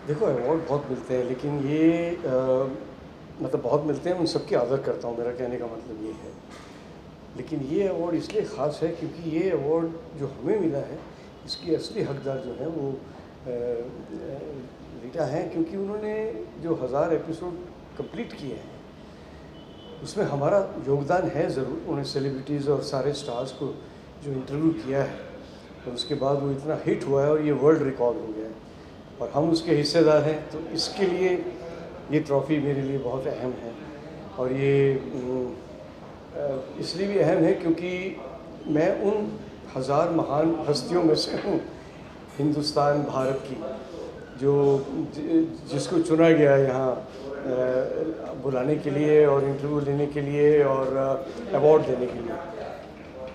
देखो अवार्ड बहुत मिलते हैं, लेकिन ये मतलब बहुत मिलते हैं, उन सबकी आदर करता हूँ, मेरा कहने का मतलब ये है। लेकिन ये अवार्ड इसलिए ख़ास है क्योंकि ये अवार्ड जो हमें मिला है, इसकी असली हकदार जो हैं वो रीटा हैं, क्योंकि उन्होंने जो 1000 एपिसोड कंप्लीट किए हैं उसमें हमारा योगदान है ज़रूर। उन्होंने सेलिब्रिटीज़ और सारे स्टार्स को जो इंटरव्यू किया है और उसके बाद वो इतना हिट हुआ है और ये वर्ल्ड रिकॉर्ड हो गया है और हम उसके हिस्सेदार हैं, तो इसके लिए ये ट्रॉफ़ी मेरे लिए बहुत अहम है। और ये इसलिए भी अहम है क्योंकि मैं उन 1000 महान हस्तियों में से हूँ हिंदुस्तान भारत की, जो जिसको चुना गया यहाँ बुलाने के लिए और इंटरव्यू लेने के लिए और अवार्ड देने के लिए।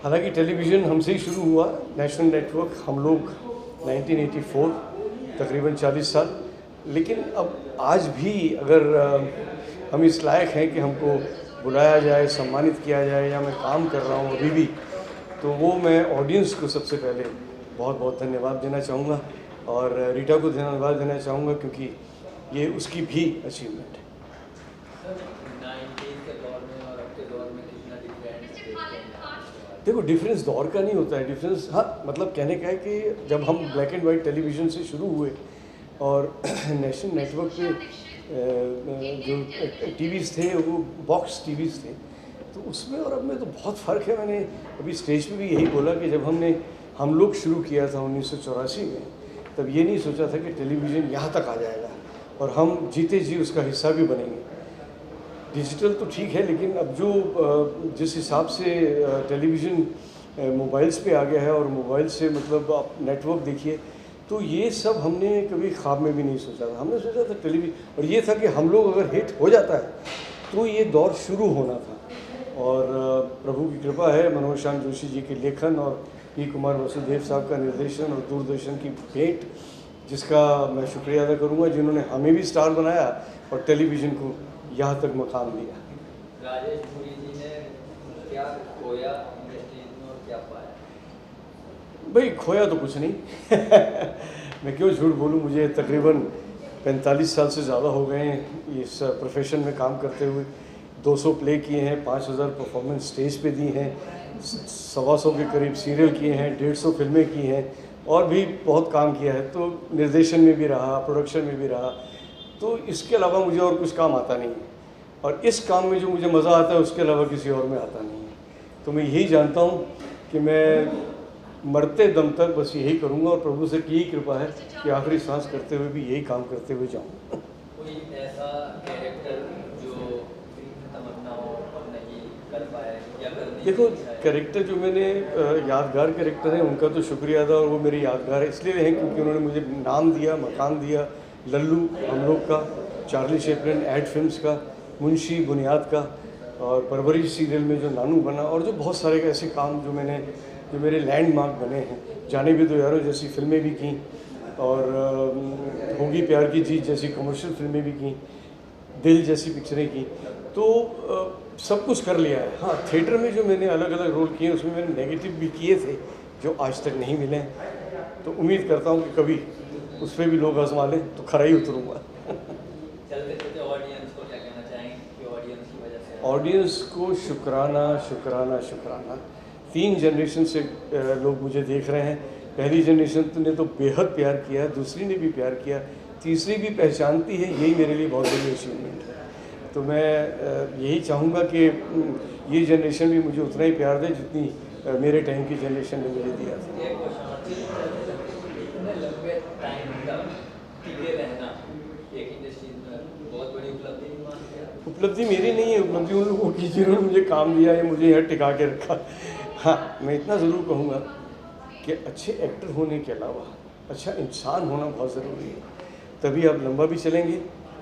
हालांकि टेलीविज़न हमसे ही शुरू हुआ, नेशनल नेटवर्क हम लोग 1984, तकरीबन 40 साल। लेकिन अब आज भी अगर हम इस लायक हैं कि हमको बुलाया जाए, सम्मानित किया जाए, या मैं काम कर रहा हूँ अभी भी, तो वो मैं ऑडियंस को सबसे पहले बहुत बहुत धन्यवाद देना चाहूँगा और रीटा को धन्यवाद देना चाहूँगा क्योंकि ये उसकी भी अचीवमेंट है। देखो डिफरेंस दौर का नहीं होता है, डिफरेंस हाँ मतलब कहने का है कि जब हम ब्लैक एंड वाइट टेलीविज़न से शुरू हुए और नेशनल नेटवर्क पे जो टीवीज़ थे वो बॉक्स टीवीज़ थे, तो उसमें और अब में तो बहुत फ़र्क है। मैंने अभी स्टेज पे भी यही बोला कि जब हम लोग शुरू किया था 1984 में, तब ये नहीं सोचा था कि टेलीविज़न यहाँ तक आ जाएगा और हम जीते जी उसका हिस्सा भी बनेंगे। डिजिटल तो ठीक है, लेकिन अब जो जिस हिसाब से टेलीविज़न मोबाइल्स पे आ गया है और मोबाइल से मतलब आप नेटवर्क देखिए, तो ये सब हमने कभी ख्वाब में भी नहीं सोचा था। हमने सोचा था टेलीविज़न, और ये था कि हम लोग अगर हिट हो जाता है तो ये दौर शुरू होना था। और प्रभु की कृपा है, मनोज श्याम जोशी जी के लेखन और पी कुमार वसुदेव साहब का निर्देशन और दूरदर्शन की भेंट, जिसका मैं शुक्रिया अदा करूँगा, जिन्होंने हमें भी स्टार बनाया और टेलीविज़न को यहाँ तक मकाम दिया। राजेश पुरी जी ने क्या खोया इंडस्ट्री में और क्या पाया? भाई खोया तो कुछ नहीं मैं क्यों झूठ बोलूँ, मुझे तकरीबन 45 साल से ज़्यादा हो गए हैं इस प्रोफेशन में काम करते हुए। 200 प्ले किए हैं, 5000 परफॉर्मेंस स्टेज पे दी हैं, 125 के करीब सीरियल किए हैं, 150 फिल्में की हैं और भी बहुत काम किया है। तो निर्देशन में भी रहा, प्रोडक्शन में भी रहा, तो इसके अलावा मुझे और कुछ काम आता नहीं है। और इस काम में जो मुझे मज़ा आता है उसके अलावा किसी और में आता नहीं है। तो मैं यही जानता हूँ कि मैं मरते दम तक बस यही करूँगा और प्रभु से यही कृपा है कि आखिरी सांस करते हुए भी यही काम करते हुए जाऊँ। कोई ऐसा कैरेक्टर जो तमन्नाओं नहीं कर पाए या करने? देखो कैरेक्टर जो मैंने यादगार कैरेक्टर हैं उनका तो शुक्रिया अदा, और वो मेरे यादगार इसलिए हैं क्योंकि उन्होंने मुझे नाम दिया, मकान दिया। लल्लू हम लोग का, चार्ली चैपलिन एड फिल्म्स का, मुंशी बुनियाद का, और परवरिश सीरियल में जो नानू बना, और जो बहुत सारे ऐसे काम जो मेरे लैंडमार्क बने हैं। जाने भी दो यारों जैसी फिल्में भी की और होगी प्यार की जीत जैसी कमर्शियल फिल्में भी की, दिल जैसी पिक्चरें की, तो सब कुछ कर लिया है। हाँ, थिएटर में जो मैंने अलग अलग रोल किए उसमें मैंने नेगेटिव भी किए थे जो आज तक नहीं मिले, तो उम्मीद करता हूँ कि कभी उस पर भी लोग आजमा लें तो खरा ही उतरूँगा। चलते चलते ऑडियंस को क्या कहना चाहेंगे कि ऑडियंस की वजह से? ऑडियंस को शुक्राना शुक्राना शुक्राना। 3 जनरेशन से लोग मुझे देख रहे हैं। पहली जनरेशन ने तो बेहद प्यार किया, दूसरी ने भी प्यार किया, तीसरी भी पहचानती है, यही मेरे लिए बहुत बड़ी अचीवमेंट है। तो मैं यही चाहूँगा कि ये जनरेशन भी मुझे उतना ही प्यार दे जितनी मेरे टाइम की जनरेशन ने मुझे दिया था। एक इतने लंबे टाइम तक टिके रहना एक इंडस्ट्री में बहुत बड़ी उपलब्धि नहीं मानते हैं? उपलब्धि मेरी नहीं है, उपलब्धि उन लोगों की जिन्होंने मुझे काम दिया है, मुझे यहाँ टिका के रखा। हाँ, मैं इतना ज़रूर कहूँगा कि अच्छे एक्टर होने के अलावा अच्छा इंसान होना बहुत ज़रूरी है, तभी आप लंबा भी चलेंगे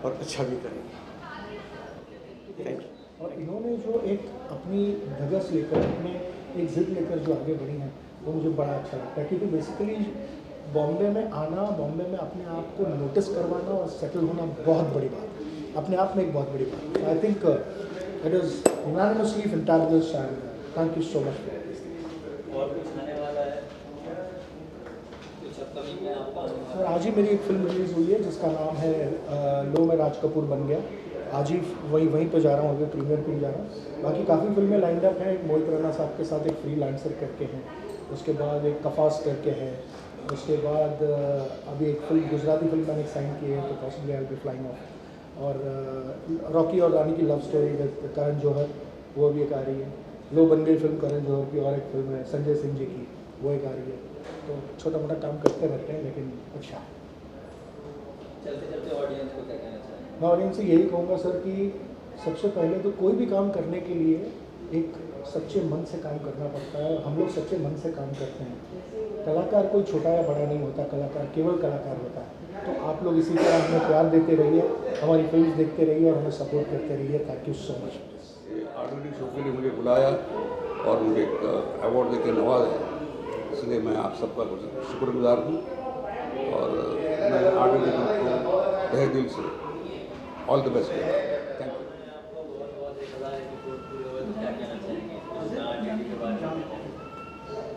और अच्छा भी करेंगे। Thank you. और इन्होंने जो एक अपनी धगस लेकर, अपने एक जिद लेकर जो आगे बढ़ी हैं, वो मुझे बड़ा अच्छा लगता है। क्योंकि बेसिकली बॉम्बे में आना, बॉम्बे में अपने आप को नोटिस करवाना और सेटल होना बहुत बड़ी बात है, अपने आप में एक बहुत बड़ी बात है। I think it is unanimously fantabulous and thank you so much for this. और कुछ आने वाला है? कुछ अपकमिंग में आपका आने सर आज ही मेरी एक फिल्म रिलीज़ हुई है जिसका नाम है लो मैं राज कपूर बन गया। आज ही वहीं पे जा रहा हूँ, अभी प्रीमियर पे ही जा रहा हूँ। बाकी काफ़ी फिल्में लाइंड अप हैं। मोहित रैना साहब के साथ एक फ्रीलांसर करके हैं, उसके बाद एक कफास करके है, उसके बाद अभी एक फिल्म गुजराती फिल्म मैंने साइन की है तो possibly I will be flying of. और रॉकी और रानी की love story with Karan Johar, वो भी एक आ रही है। लो बन गई फिल्म करण जौहर की, और एक फिल्म है संजय सिंह जी की, वो एक आ रही है। तो छोटा मोटा काम करते रहते हैं, लेकिन अच्छा है। चलते चलते ऑडियंस को क्या कहना चाहेंगे? मैं ऑडियंस से यही कहूँगा सर कि सबसे पहले तो कोई भी काम करने के लिए एक सच्चे मन से काम करना पड़ता है। हम लोग सच्चे मन से काम करते हैं। कलाकार कोई छोटा या बड़ा नहीं होता, कलाकार केवल कलाकार होता है। तो आप लोग इसी तरह हमें प्यार देते रहिए, हमारी फिल्म देखते रहिए और हमें सपोर्ट करते रहिए। Thank you so much. Art show के लिए मुझे बुलाया और मुझे अवार्ड देकर नवाजा, इसलिए मैं आप सबका शुक्रगुजार हूँ। और मैं आर्ट को तहे दिल से ऑल द बेस्ट कहता हूँ। Thank you. आपको बहुत बहुत 1000 एपिसोड पूरे हुए तो क्या कहना चाहेंगे आर्ट के बारे में?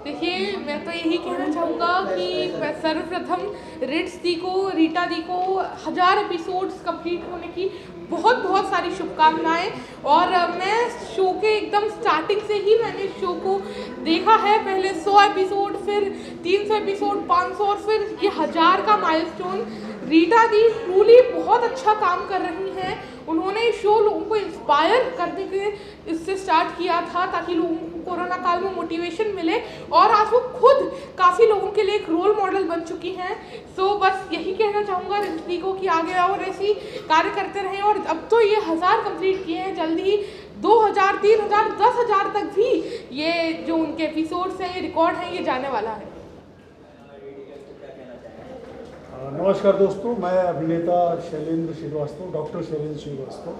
देखिए, मैं तो यही कहना चाहूँगा कि सर्वप्रथम रिट्स दी को, रीटा दी को 1000 एपिसोड्स कंप्लीट होने की बहुत बहुत सारी शुभकामनाएं। और मैं शो के एकदम स्टार्टिंग से ही मैंने शो को देखा है। पहले 100 एपिसोड, फिर 300 एपिसोड, 500 और फिर ये 1000 का माइलस्टोन। रीटा दी ट्रूली बहुत अच्छा काम कर रही हैं। उन्होंने शो लोगों को इंस्पायर करने के इससे स्टार्ट किया था ताकि लोगों को कोरोना काल में मोटिवेशन मिले, और आज वो खुद काफ़ी लोगों के लिए एक रोल मॉडल बन चुकी हैं। सो बस यही कहना चाहूँगा रिट्स को कि आगे और ऐसी कार्य करते रहें। और अब तो ये 1000 कंप्लीट किए हैं, जल्दी ही 2000, 3000, 10,000 तक भी ये जो उनके एपिसोड्स हैं, ये रिकॉर्ड हैं, ये जाने वाला है। नमस्कार दोस्तों, मैं अभिनेता शैलेंद्र श्रीवास्तव, डॉक्टर शैलेंद्र श्रीवास्तव,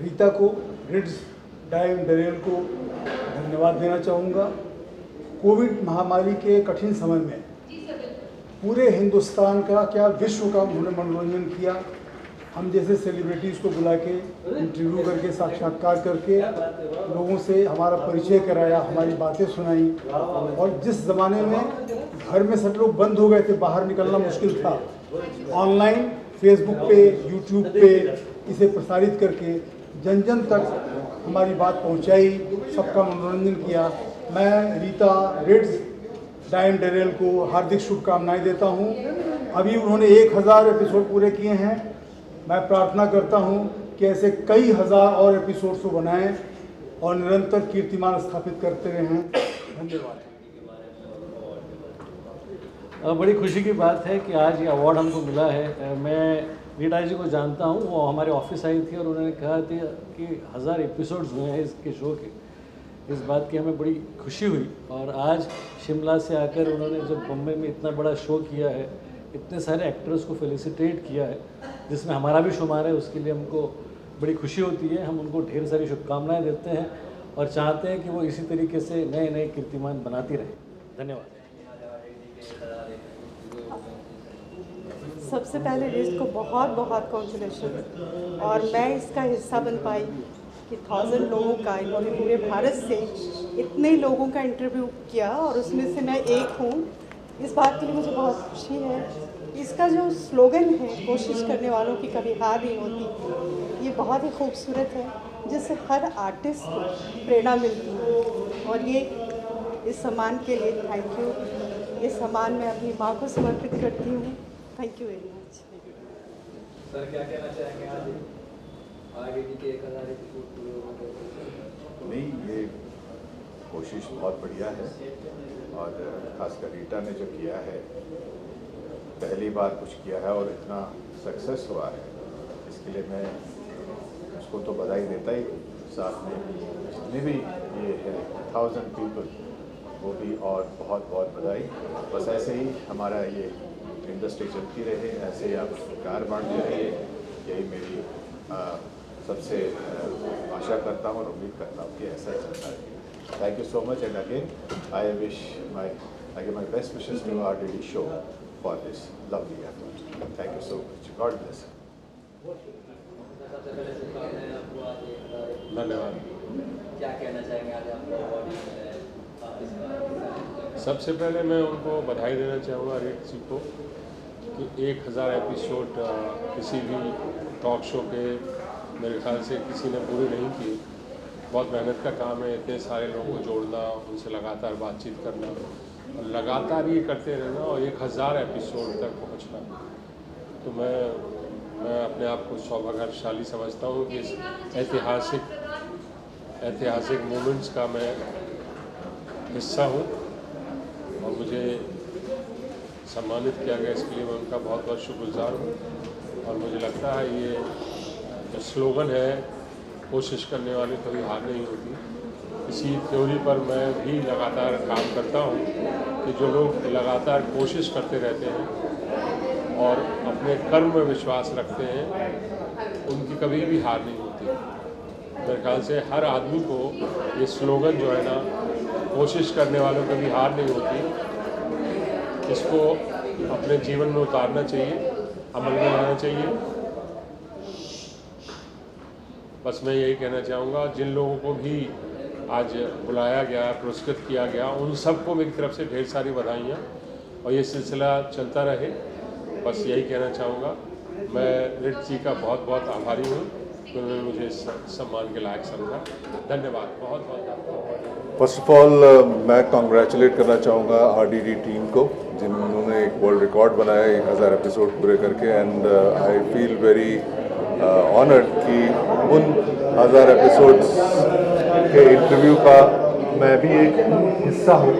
रीता को, रिट्स डाइम डरेल को धन्यवाद देना चाहूँगा। कोविड महामारी के कठिन समय में पूरे हिंदुस्तान का क्या विश्व का उन्होंने मनोरंजन किया। हम जैसे सेलिब्रिटीज़ को बुला के इंटरव्यू करके साक्षात्कार करके लोगों से हमारा परिचय कराया, हमारी बातें सुनाई। और जिस ज़माने में घर में सब लोग बंद हो गए थे, बाहर निकलना मुश्किल था, ऑनलाइन फेसबुक पे, यूट्यूब पे इसे प्रसारित करके जन जन तक हमारी बात पहुंचाई, सबका मनोरंजन किया। मैं रीता, रिट्स डाइम डरेल को हार्दिक शुभकामनाएं देता हूं। अभी उन्होंने 1000 एपिसोड पूरे किए हैं। मैं प्रार्थना करता हूं कि ऐसे कई हज़ार और एपिसोड्स को बनाएं और निरंतर कीर्तिमान स्थापित करते रहें। धन्यवाद। बड़ी खुशी की बात है कि आज ये अवार्ड हमको मिला है। मैं रीटा जी को जानता हूँ, वो हमारे ऑफिस आई थी और उन्होंने कहा था कि 1000 एपिसोड्स हुए हैं इसके शो के। इस बात की हमें बड़ी खुशी हुई। और आज शिमला से आकर उन्होंने जब बम्बई में इतना बड़ा शो किया है, इतने सारे एक्टर्स को फेलिसिटेट किया है, जिसमें हमारा भी शुमार है, उसके लिए हमको बड़ी खुशी होती है। हम उनको ढेर सारी शुभकामनाएं देते हैं और चाहते हैं कि वो इसी तरीके से नए नए कीर्तिमान बनाती रहे। धन्यवाद। सबसे पहले रिट्स को बहुत बहुत कॉन्ग्रेचुलेशन। और मैं इसका हिस्सा बन पाई कि 1000 लोगों का, इन्होंने पूरे भारत से इतने लोगों का इंटरव्यू किया और उसमें से मैं एक हूँ। इस बात के लिए मुझे बहुत खुशी है। इसका जो स्लोगन है, कोशिश करने वालों की कभी हार नहीं होती, ये बहुत ही खूबसूरत है, जिससे हर आर्टिस्ट को प्रेरणा मिलती है। और ये इस सम्मान के लिए थैंक यू। ये सम्मान मैं अपनी माँ को समर्पित करती हूँ। Thank you very much. Sir क्या कहना चाहेंगे आज आगे के 1000 एपिसोड पूरे हो गए? नहीं, ये कोशिश बहुत बढ़िया है और खासकर रीटा ने जो किया है, पहली बार कुछ किया है और इतना सक्सेस हुआ है, इसके लिए मैं उसको तो बधाई देता ही हूँ। साथ में जितने भी ये है 1000 पीपल, वो भी और बहुत बहुत बधाई। बस ऐसे ही हमारा ये इंडस्ट्री चलती रहे, ऐसे ही आप प्यार बांटते रहिए, यही मेरी सबसे आशा करता हूँ और उम्मीद करता हूँ कि ऐसा चलता रहे। Thank you so much, and again, I give my best wishes to our daily show for this lovely effort. Thank you so much. God bless. सबसे पहले शुभकामनाएं आपको आज 1000 एपिसोड। धन्यवाद। क्या कहना चाहेंगे आज आपको अवार्ड मिला है? आप इस बार सबसे पहले मैं उनको बधाई देना चाहूँगा रेड जी को कि 1000 एपिसोड किसी भी टॉक शो के मेरे ख्याल से किसी ने पूरे नहीं किए। बहुत मेहनत का काम है, इतने सारे लोगों को जोड़ना, उनसे लगातार बातचीत करना और लगातार ये करते रहना और 1000 एपिसोड तक पहुँचना। तो मैं अपने आप को सौभाग्यशाली समझता हूँ कि इस ऐतिहासिक मोमेंट्स का मैं हिस्सा हूँ और मुझे सम्मानित किया गया, इसके लिए मैं उनका बहुत बहुत शुक्रगुजार हूँ। और मुझे लगता है ये जो स्लोगन है, कोशिश करने वाले कभी हार नहीं होती, इसी थ्योरी पर मैं भी लगातार काम करता हूँ कि जो लोग लगातार कोशिश करते रहते हैं और अपने कर्म में विश्वास रखते हैं, उनकी कभी भी हार नहीं होती। मेरे ख्याल से हर आदमी को ये स्लोगन जो है ना, कोशिश करने वालों कभी हार नहीं होती, इसको अपने जीवन में उतारना चाहिए, अमल में लाना चाहिए। बस मैं यही कहना चाहूँगा, जिन लोगों को भी आज बुलाया गया, पुरस्कृत किया गया, उन सबको मेरी तरफ से ढेर सारी बधाइयाँ और ये सिलसिला चलता रहे। बस यही कहना चाहूँगा। मैं रेड जी का बहुत बहुत आभारी हूँ कि उन्होंने मुझे सम्मान के लायक समझा। धन्यवाद, बहुत बहुत धन्यवाद। फर्स्ट ऑफ ऑल मैं कॉन्ग्रेचुलेट करना चाहूँगा RDD टीम को, जिन्होंने एक वर्ल्ड रिकॉर्ड बनाया 1000 एपिसोड पूरे करके। And I feel very honoured कि उन 1000 एपिसोड्स के इंटरव्यू का मैं भी एक हिस्सा हूँ।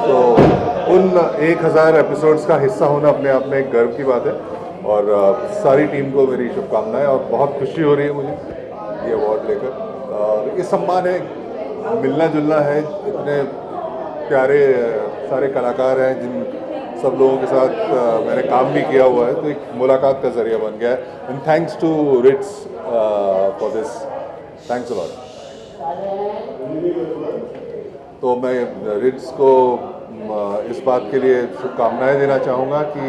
तो उन 1000 एपिसोड्स का हिस्सा होना अपने आप में एक गर्व की बात है और सारी टीम को मेरी शुभकामनाएं और बहुत खुशी हो रही है मुझे ये अवार्ड लेकर। और ये सम्मान है, मिलना जुलना है, इतने प्यारे सारे कलाकार हैं जिन सब लोगों के साथ मैंने काम भी किया हुआ है, तो एक मुलाकात का जरिया बन गया है। And thanks to Rits for this, thanks a lot. तो मैं रिट्स को इस बात के लिए शुभकामनाएं देना चाहूँगा कि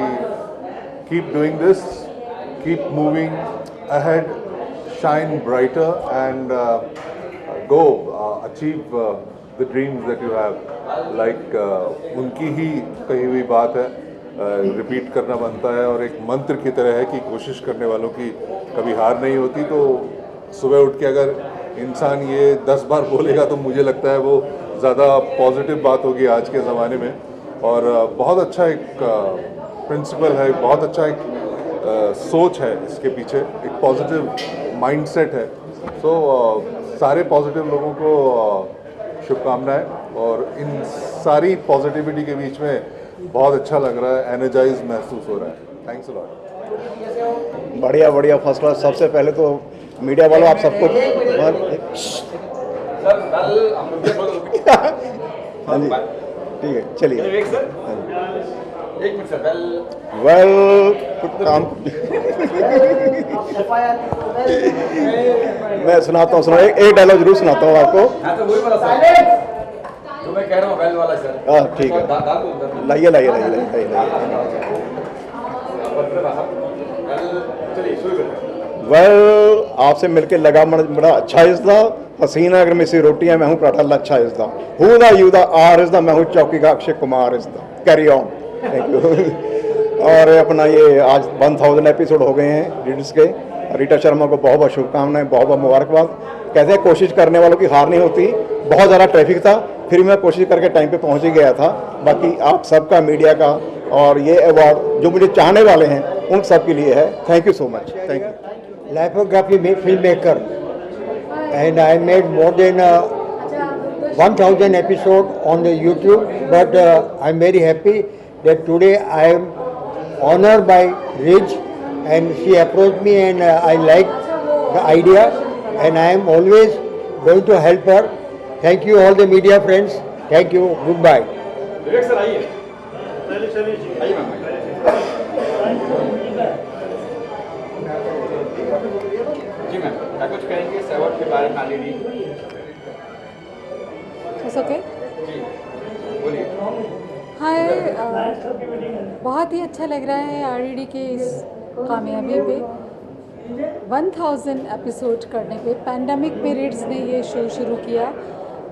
keep doing this, keep moving ahead, shine brighter and go achieve the dreams that you have. Like उनकी ही कही हुई बात है, रिपीट करना बनता है और एक मंत्र की तरह है कि कोशिश करने वालों की कभी हार नहीं होती। तो सुबह उठ के अगर इंसान ये 10 बार बोलेगा तो मुझे लगता है वो ज़्यादा पॉजिटिव बात होगी आज के ज़माने में। और बहुत अच्छा एक प्रिंसिपल है, बहुत अच्छा एक सोच है इसके पीछे, एक पॉजिटिव माइंडसेट है। सो सारे पॉजिटिव लोगों को शुभकामनाएं और इन सारी पॉजिटिविटी के बीच में बहुत अच्छा लग रहा है, एनर्जाइज महसूस हो रहा है। Thanks a lot. बढ़िया बढ़िया, फर्स्ट क्लास। सबसे पहले तो मीडिया वालों आप सबको हाँ जी ठीक है, चलिए। वेल काम मैं सुनाता हूँ, सुनो एक डायलॉग जरूर सुनाता हूँ आपको। जो मैं कह रहा हूँ वेल वाला सर। हाँ ठीक है, लाइए लाइए लाइए लाइए। वेल आपसे मिलके लगा बड़ा अच्छा इज़्दा, हसीना अगर मिसी रोटियां मैं हूँ पराठा लच्छा इज़्दा, हुदा युदा आर इज़दा मैं हूँ चौकी का अक्षय कुमार इज़दा। Carry on, thank you. और अपना ये आज 1000 एपिसोड हो गए हैं रिट्स के। रीटा शर्मा को बहुत बहुत शुभकामनाएं, बहुत बहुत मुबारकबाद। कहते हैं कोशिश करने वालों की हार नहीं होती। बहुत ज़्यादा ट्रैफिक था, फिर मैं कोशिश करके टाइम पे पहुंच ही गया था। बाकी आप सबका, मीडिया का, और ये अवार्ड जो मुझे चाहने वाले हैं उन सब के लिए है। Thank you so much, thank you. Lithography filmmaker, and I made more than 1000 episodes on the YouTube. But I'm very happy that today I am honored by Rich, and she approached me, and I like the idea, and I am always going to help her. Thank you all the media friends. Thank you. Goodbye. Vivek sir आइए, आइए ma'am, जी ma'am क्या कुछ कहेंगे इस award के बारे में? Already okay जी बोलिए। हाय, बहुत ही अच्छा लग रहा है RDD के इस कामयाबी पे। 1000 एपिसोड करने पे पैंडमिक में रिट्स ने ये शो शुरू किया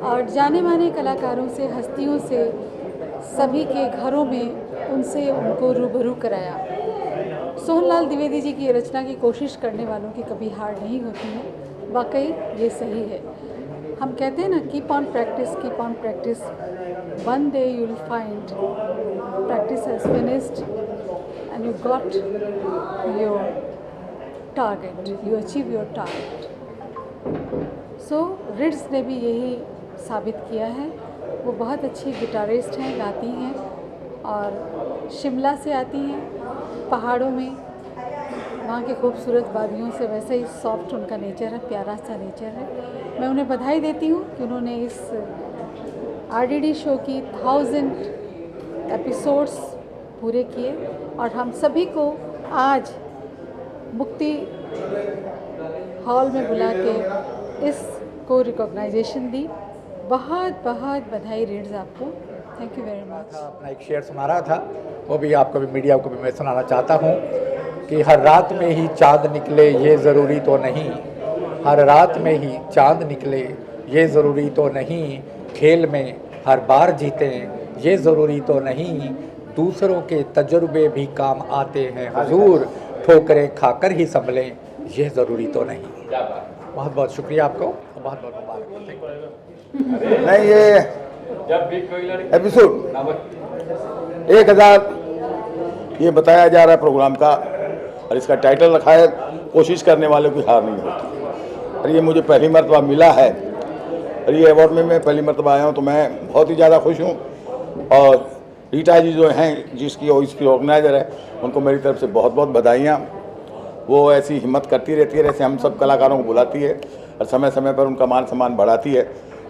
और जाने माने कलाकारों से, हस्तियों से, सभी के घरों में उनसे उनको रूबरू कराया। सोहनलाल द्विवेदी जी की रचना की कोशिश करने वालों की कभी हार नहीं होती है। वाकई ये सही है। हम कहते हैं ना, keep on practice, one day you will find practice has finished and you got your target, you achieve your target. So Rits ने भी यही साबित किया है। वो बहुत अच्छी गिटारिस्ट हैं, गाती हैं और शिमला से आती हैं, पहाड़ों में, वहाँ के खूबसूरत वादियों से। वैसे ही सॉफ्ट उनका नेचर है, प्यारा सा नेचर है। मैं उन्हें बधाई देती हूँ कि उन्होंने इस RDD शो की 1000 एपिसोड्स पूरे किए और हम सभी को आज मुक्ति हॉल में बुला के इसको रिकॉग्नाइजेशन दी। बहुत बहुत बधाई रिट्स आपको। Thank you very much. अपना एक शेर सुना रहा था, वो भी आपको भी, मीडिया को भी मैं सुनाना चाहता हूँ कि हर रात में ही चाँद निकले ये ज़रूरी तो नहीं, हर रात में ही चाँद निकले ये ज़रूरी तो नहीं, खेल में हर बार जीतें ये ज़रूरी तो नहीं, दूसरों के तजुर्बे भी काम आते हैं हुजूर, ठोकरें खाकर ही संभलें ये ज़रूरी तो नहीं। बहुत बहुत शुक्रिया आपको, बहुत बहुत मुबारक। नहीं, ये एपिसोड 1000 ये बताया जा रहा है प्रोग्राम का, और इसका टाइटल रखा है कोशिश करने वालों की हार नहीं होती। और ये मुझे पहली मरतबा मिला है और ये अवार्ड में मैं पहली मरतबा आया हूँ, तो मैं बहुत ही ज़्यादा खुश हूँ। और रीटा जी जो हैं, जिसकी इसकी ऑर्गेनाइज़र है, उनको मेरी तरफ से बहुत बहुत बधाइयाँ। वो ऐसी हिम्मत करती रहती है, ऐसे हम सब कलाकारों को बुलाती है और समय समय पर उनका मान सम्मान बढ़ाती है।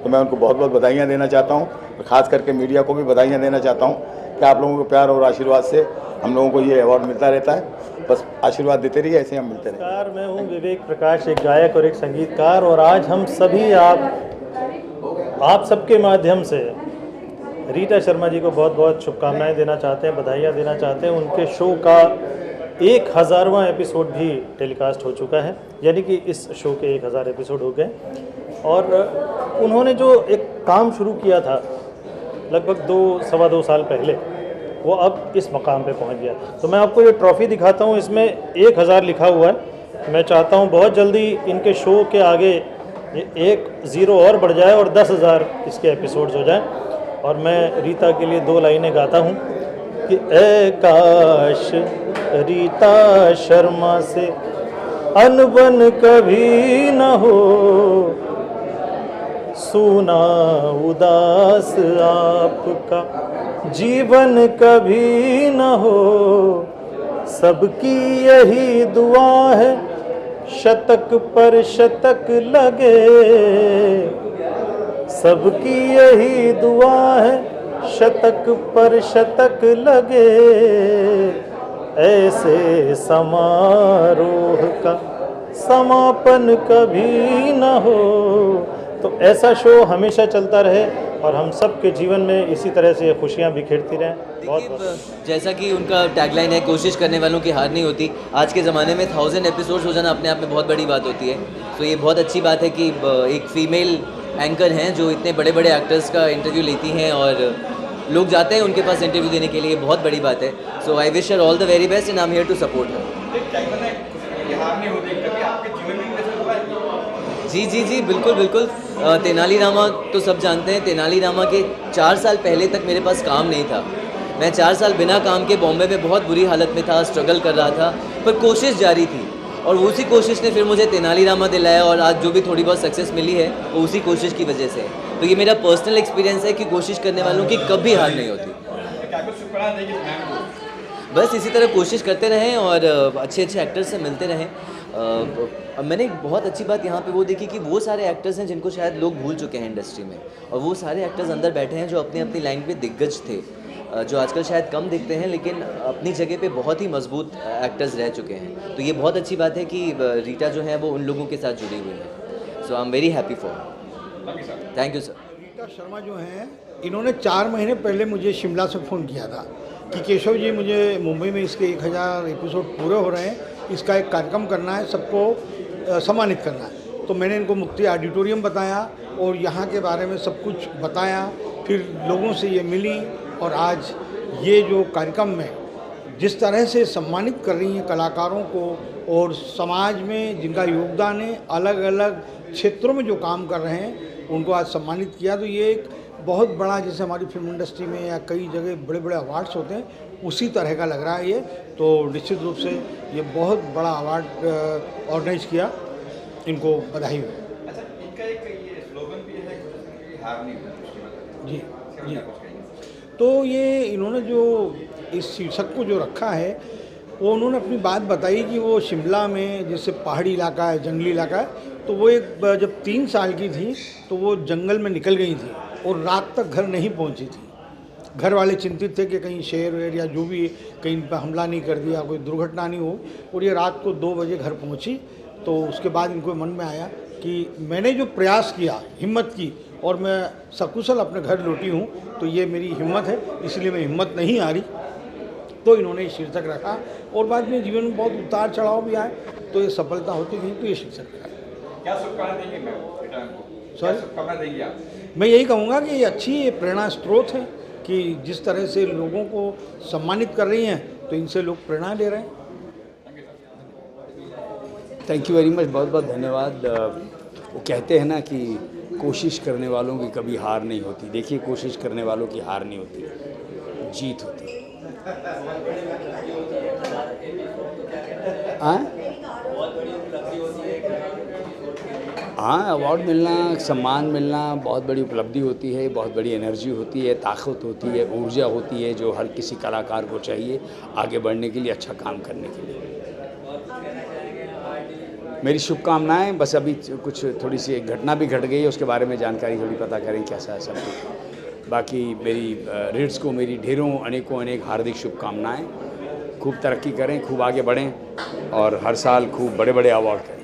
तो मैं उनको बहुत बहुत बधाइयाँ देना चाहता हूँ और ख़ास करके मीडिया को भी बधाइयाँ देना चाहता हूँ कि आप लोगों के प्यार और आशीर्वाद से हम लोगों को ये अवार्ड मिलता रहता है। बस आशीर्वाद देते रहिए, ऐसे हम मिलते रहें। मैं हूँ विवेक प्रकाश, एक गायक और एक संगीतकार, और आज हम सभी आप सबके माध्यम से रीटा शर्मा जी को बहुत बहुत शुभकामनाएं देना चाहते हैं, बधाइयाँ देना चाहते हैं। उनके शो का 1000वां एपिसोड भी टेलीकास्ट हो चुका है, यानी कि इस शो के 1000 एपिसोड हो गए। और उन्होंने जो एक काम शुरू किया था लगभग 2-2.25 साल पहले, वो अब इस मकाम पे पहुंच गया। तो मैं आपको ये ट्रॉफ़ी दिखाता हूँ, इसमें 1000 लिखा हुआ है। मैं चाहता हूँ बहुत जल्दी इनके शो के आगे ये 1 0 और बढ़ जाए और 10,000 इसके एपिसोड्स हो जाएं। और मैं रीता के लिए 2 लाइनें गाता हूँ कि ए काश रीता शर्मा से अनबन कभी न हो, सूना उदास आपका जीवन कभी न हो, सबकी यही दुआ है शतक पर शतक लगे, सबकी यही दुआ है शतक पर शतक लगे, ऐसे समारोह का समापन कभी न हो। तो ऐसा शो हमेशा चलता रहे और हम सब के जीवन में इसी तरह से खुशियाँ बिखेरती रहें। बहुत जैसा कि उनका टैगलाइन है, कोशिश करने वालों की हार नहीं होती। आज के ज़माने में 1000 एपिसोड्स हो जाना अपने आप में बहुत बड़ी बात होती है। तो ये बहुत अच्छी बात है कि एक फ़ीमेल एंकर हैं जो इतने बड़े बड़े एक्टर्स का इंटरव्यू लेती हैं और लोग जाते हैं उनके पास इंटरव्यू देने के लिए, बहुत बड़ी बात है। So I wish her all the very best and I am here to support her. जी बिल्कुल बिल्कुल। तेनाली रामा तो सब जानते हैं। तेनाली रामा के 4 साल पहले तक मेरे पास काम नहीं था। मैं 4 साल बिना काम के बॉम्बे में बहुत बुरी हालत में था, स्ट्रगल कर रहा था, पर कोशिश जारी थी और उसी कोशिश ने फिर मुझे तेनाली रामा दिलाया और आज जो भी थोड़ी बहुत सक्सेस मिली है वो उसी कोशिश की वजह से है। तो ये मेरा पर्सनल एक्सपीरियंस है कि कोशिश करने वालों की कभी हार नहीं होती। बस इसी तरह कोशिश करते रहें और अच्छे अच्छे एक्टर्स से मिलते रहें। मैंने एक बहुत अच्छी बात यहाँ पे वो देखी कि वो सारे एक्टर्स हैं जिनको शायद लोग भूल चुके हैं इंडस्ट्री में, और वो सारे एक्टर्स अंदर बैठे हैं जो अपनी अपनी लाइन पे दिग्गज थे, जो आजकल शायद कम दिखते हैं लेकिन अपनी जगह पे बहुत ही मजबूत एक्टर्स रह चुके हैं। तो ये बहुत अच्छी बात है कि रीटा जो है वो उन लोगों के साथ जुड़ी हुई है। So I am very happy for. Thank you sir. Rita Sharma जो हैं, इन्होंने 4 महीने पहले मुझे शिमला से फ़ोन किया था कि केशव जी मुझे मुंबई में इसके 1000 एपिसोड पूरे हो रहे हैं, इसका एक कार्यक्रम करना है, सबको सम्मानित करना है। तो मैंने इनको मुक्ति ऑडिटोरियम बताया और यहाँ के बारे में सब कुछ बताया, फिर लोगों से ये मिली और आज ये जो कार्यक्रम में जिस तरह से सम्मानित कर रही हैं कलाकारों को और समाज में जिनका योगदान है, अलग अलग क्षेत्रों में जो काम कर रहे हैं उनको आज सम्मानित किया, तो ये एक बहुत बड़ा, जैसे हमारी फिल्म इंडस्ट्री में या कई जगह बड़े बड़े अवार्ड्स होते हैं उसी तरह का लग रहा है ये। तो निश्चित रूप से ये बहुत बड़ा अवार्ड ऑर्गेनाइज किया, इनको बधाई हो। अच्छा, इनका एक ये स्लोगन भी है कि हार नहीं होती। जी जी। तो ये इन्होंने जो इस शीर्षक को जो रखा है वो उन्होंने अपनी बात बताई कि वो शिमला में जैसे पहाड़ी इलाका है, जंगली इलाका है, तो वो एक जब 3 साल की थी तो वो जंगल में निकल गई थी और रात तक घर नहीं पहुंची थी। घर वाले चिंतित थे कि कहीं शेर वेर या जो भी कहीं पर हमला नहीं कर दिया, कोई दुर्घटना नहीं हो, और ये रात को 2 बजे घर पहुंची। तो उसके बाद इनको मन में आया कि मैंने जो प्रयास किया, हिम्मत की, और मैं सकुशल अपने घर लौटी हूँ, तो ये मेरी हिम्मत है, इसलिए मैं हिम्मत नहीं हारी। तो इन्होंने ये शीर्षक रखा और बाद में जीवन में बहुत उतार चढ़ाव भी आए, तो ये सफलता होती गई, तो ये शीर्षक रखा। क्या शुभकामना देंगे मैम बेटा को? सर, शुभकामना देंगे आप? मैं यही कहूँगा कि ये अच्छी प्रेरणा स्रोत है कि जिस तरह से लोगों को सम्मानित कर रही हैं तो इनसे लोग प्रेरणा ले रहे हैं। थैंक यू वेरी मच, बहुत बहुत धन्यवाद। वो कहते हैं ना कि कोशिश करने वालों की कभी हार नहीं होती। देखिए, कोशिश करने वालों की हार नहीं होती, जीत होती है। हाँ, अवार्ड मिलना, सम्मान मिलना बहुत बड़ी उपलब्धि होती है, बहुत बड़ी एनर्जी होती है, ताकत होती है, ऊर्जा होती है जो हर किसी कलाकार को चाहिए आगे बढ़ने के लिए, अच्छा काम करने के लिए। मेरी शुभकामनाएं। बस अभी कुछ थोड़ी सी एक घटना भी घट गई है, उसके बारे में जानकारी थोड़ी पता करें कैसा है सब कुछ। बाकी मेरी रीड्स को मेरी ढेरों अनेकों अनेक हार्दिक शुभकामनाएं। खूब तरक्की करें, खूब आगे बढ़ें और हर साल खूब बड़े बड़े अवार्ड करें।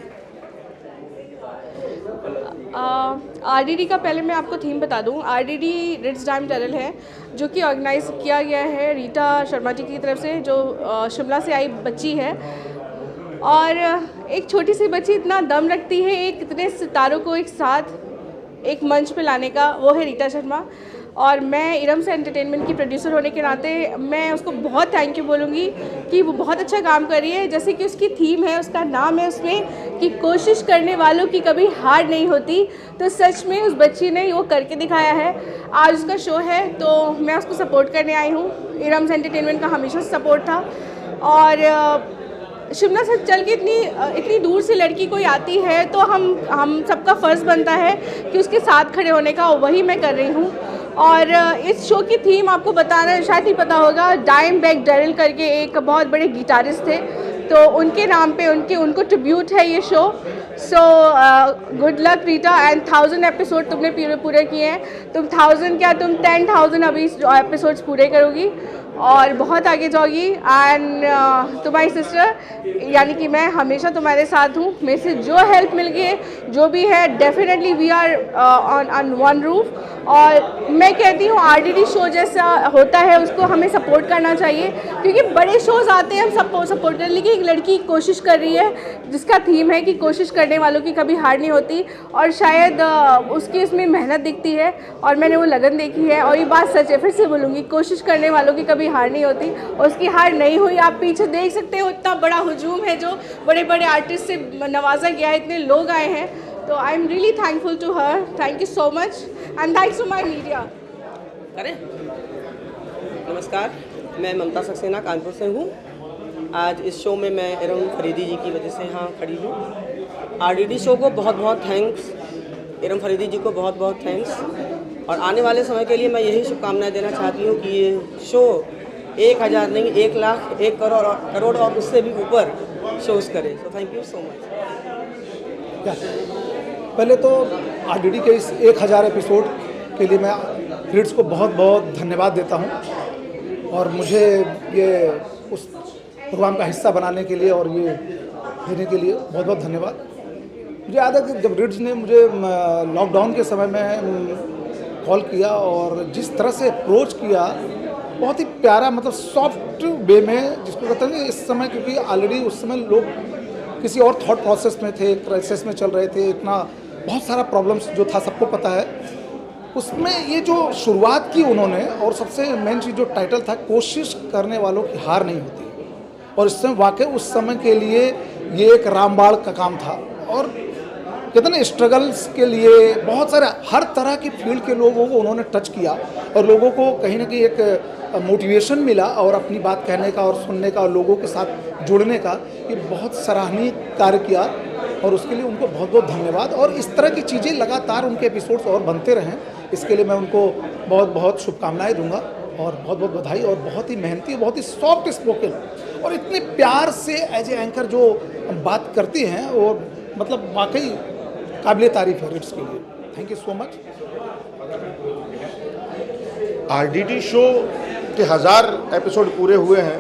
RDD का पहले मैं आपको थीम बता दूं। RDD रिट्स टाइम टनल है जो कि ऑर्गेनाइज किया गया है रीटा शर्मा जी की तरफ से, जो शिमला से आई बच्ची है। और एक छोटी सी बच्ची इतना दम रखती है एक इतने सितारों को एक साथ एक मंच पे लाने का, वो है रीटा शर्मा। और मैं इरम से एंटरटेनमेंट की प्रोड्यूसर होने के नाते मैं उसको बहुत थैंक यू बोलूँगी कि वो बहुत अच्छा काम कर रही है। जैसे कि उसकी थीम है, उसका नाम है उसमें कि कोशिश करने वालों की कभी हार नहीं होती, तो सच में उस बच्ची ने वो करके दिखाया है। आज उसका शो है तो मैं उसको सपोर्ट करने आई हूँ। इरम से एंटरटेनमेंट का हमेशा सपोर्ट था। और शिमला से चल के इतनी दूर से लड़की कोई आती है तो हम सबका फ़र्ज़ बनता है कि उसके साथ खड़े होने का, वही मैं कर रही हूँ। और इस शो की थीम आपको बताना शायद ही पता होगा, डाइमबैग डैरिल करके एक बहुत बड़े गिटारिस्ट थे, तो उनके नाम पे उनको ट्रिब्यूट है ये show. So good luck Rita, and 1000 episode तुमने पूरे किए हैं। तुम 1000 क्या, तुम 10,000 अभी एपिसोड्स पूरे करोगी और बहुत आगे जाओगी। एंड तुम्हारी सिस्टर यानी कि मैं हमेशा तुम्हारे साथ हूँ। मेरे से जो हेल्प मिल गई है, जो भी है, definitely we are on one roof. और मैं कहती हूँ RDD शो जैसा होता है उसको हमें सपोर्ट करना चाहिए, क्योंकि बड़े शोज़ आते हैं हम सपोर्ट करें, लेकिन एक लड़की कोशिश कर रही है जिसका थीम है कि कोशिश करने वालों की कभी हार नहीं होती, और शायद उसकी इसमें मेहनत दिखती है और मैंने वो लगन देखी है। और ये बात सच है, फिर से बोलूँगी, कोशिश करने वालों की कभी हार नहीं होती और उसकी हार नहीं हुई। आप पीछे देख सकते हो इतना बड़ा हुजूम है जो बड़े बड़े आर्टिस्ट से नवाजा गया है, इतने लोग आए हैं। तो I am really thankful to her. Thank you so much and thanks to my media. करें? नमस्कार, मैं ममता सक्सेना कानपुर से हूँ। आज इस शो में मैं इरम फरीदी जी की वजह से यहाँ खड़ी हूँ। RDD शो को बहुत बहुत थैंक्स, इरम फरीदी जी को बहुत बहुत थैंक्स। और आने वाले समय के लिए मैं यही शुभकामनाएं देना चाहती हूँ कि ये शो 1000 नहीं, 1 लाख, 1 करोड़ और उससे भी ऊपर शोज़ करे। So thank you so much. पहले तो RDD के इस 1000 एपिसोड के लिए मैं रिट्स को बहुत बहुत धन्यवाद देता हूँ, और मुझे ये उस प्रोग्राम का हिस्सा बनाने के लिए और ये देने के लिए बहुत बहुत धन्यवाद। मुझे याद है कि जब रिट्स ने मुझे लॉकडाउन के समय में कॉल किया और जिस तरह से अप्रोच किया, बहुत ही प्यारा, मतलब सॉफ्ट वे में, जिसको कहते हैं इस समय, क्योंकि ऑलरेडी उस समय लोग किसी और थॉट प्रोसेस में थे, क्राइसिस में चल रहे थे, इतना बहुत सारा प्रॉब्लम्स जो था सबको पता है। उसमें ये जो शुरुआत की उन्होंने, और सबसे मेन चीज़ जो टाइटल था, कोशिश करने वालों की हार नहीं होती, और इससे वाकई उस समय के लिए ये एक रामबाण का काम था। और कहते ना स्ट्रगल्स के लिए बहुत सारे हर तरह की फील्ड के लोगों को उन्होंने टच किया, और लोगों को कहीं ना कहीं एक मोटिवेशन मिला, और अपनी बात कहने का और सुनने का और लोगों के साथ जुड़ने का ये बहुत सराहनीय कार्य किया, और उसके लिए उनको बहुत बहुत धन्यवाद। और इस तरह की चीज़ें लगातार उनके एपिसोड्स और बनते रहें, इसके लिए मैं उनको बहुत बहुत शुभकामनाएं दूंगा, और बहुत बहुत बधाई। और बहुत ही मेहनती, बहुत ही सॉफ्ट स्पोकन, और इतने प्यार से एज ए एंकर जो बात करती हैं, और मतलब वाकई काबिल तारीफ है रिट्स के लिए। Thank you so much. RDD show के 1000 एपिसोड पूरे हुए हैं,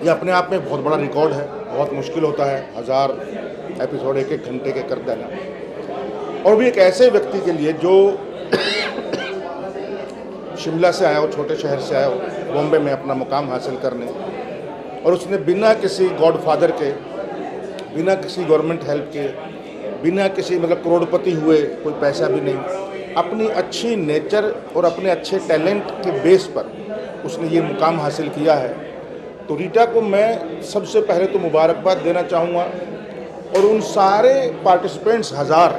ये अपने आप में बहुत बड़ा रिकॉर्ड है। बहुत मुश्किल होता है 1000 एपिसोड एक एक घंटे के कर देना, और भी एक ऐसे व्यक्ति के लिए जो शिमला से आया हो, छोटे शहर से आया हो, बॉम्बे में अपना मुकाम हासिल करने, और उसने बिना किसी गॉडफादर के, बिना किसी गवर्नमेंट हेल्प के, बिना किसी मतलब करोड़पति हुए, कोई पैसा भी नहीं, अपनी अच्छी नेचर और अपने अच्छे टैलेंट के बेस पर उसने ये मुकाम हासिल किया है। तो रीटा को मैं सबसे पहले तो मुबारकबाद देना चाहूँगा, और उन सारे पार्टिसिपेंट्स 1000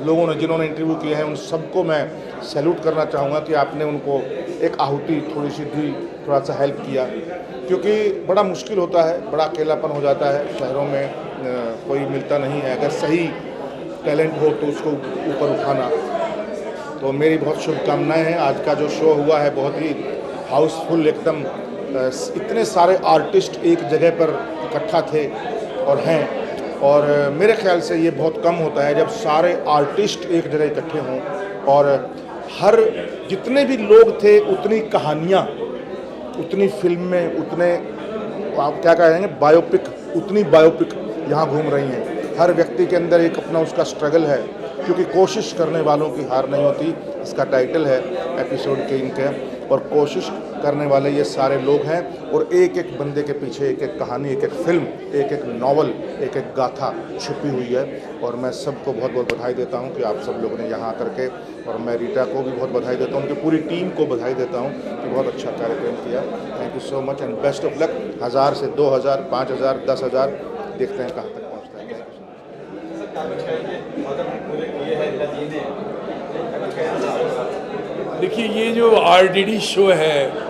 लोगों ने जिन्होंने इंटरव्यू किए हैं, उन सबको मैं सैल्यूट करना चाहूँगा कि आपने उनको एक आहुति थोड़ी सी दी, थोड़ा सा हेल्प किया, क्योंकि बड़ा मुश्किल होता है, बड़ा अकेलापन हो जाता है, शहरों में कोई मिलता नहीं है। अगर सही टैलेंट हो तो उसको ऊपर उठाना। तो मेरी बहुत शुभकामनाएं हैं। आज का जो शो हुआ है बहुत ही हाउसफुल, एकदम इतने सारे आर्टिस्ट एक जगह पर इकट्ठा थे और हैं, और मेरे ख्याल से ये बहुत कम होता है जब सारे आर्टिस्ट एक जगह इकट्ठे हों, और हर जितने भी लोग थे उतनी कहानियाँ, उतनी फिल्में, उतने आप क्या कहेंगे बायोपिक, उतनी बायोपिक यहाँ घूम रही हैं। हर व्यक्ति के अंदर एक अपना उसका स्ट्रगल है, क्योंकि कोशिश करने वालों की हार नहीं होती, इसका टाइटल है एपिसोड के इनके। और कोशिश करने वाले ये सारे लोग हैं, और एक एक बंदे के पीछे एक एक कहानी, एक एक फिल्म, एक एक नावल, एक एक गाथा छुपी हुई है। और मैं सबको बहुत बहुत बधाई देता हूँ कि आप सब लोगों ने यहाँ करके, और मैं रीटा को भी बहुत बधाई देता हूँ, उनकी पूरी टीम को बधाई देता हूँ कि बहुत अच्छा कार्यक्रम किया। Thank you so much and best of luck. 1000 से 2000, 5000, 10,000, देखते हैं कहाँ तक पहुँचता है। देखिए, ये जो RDD शो है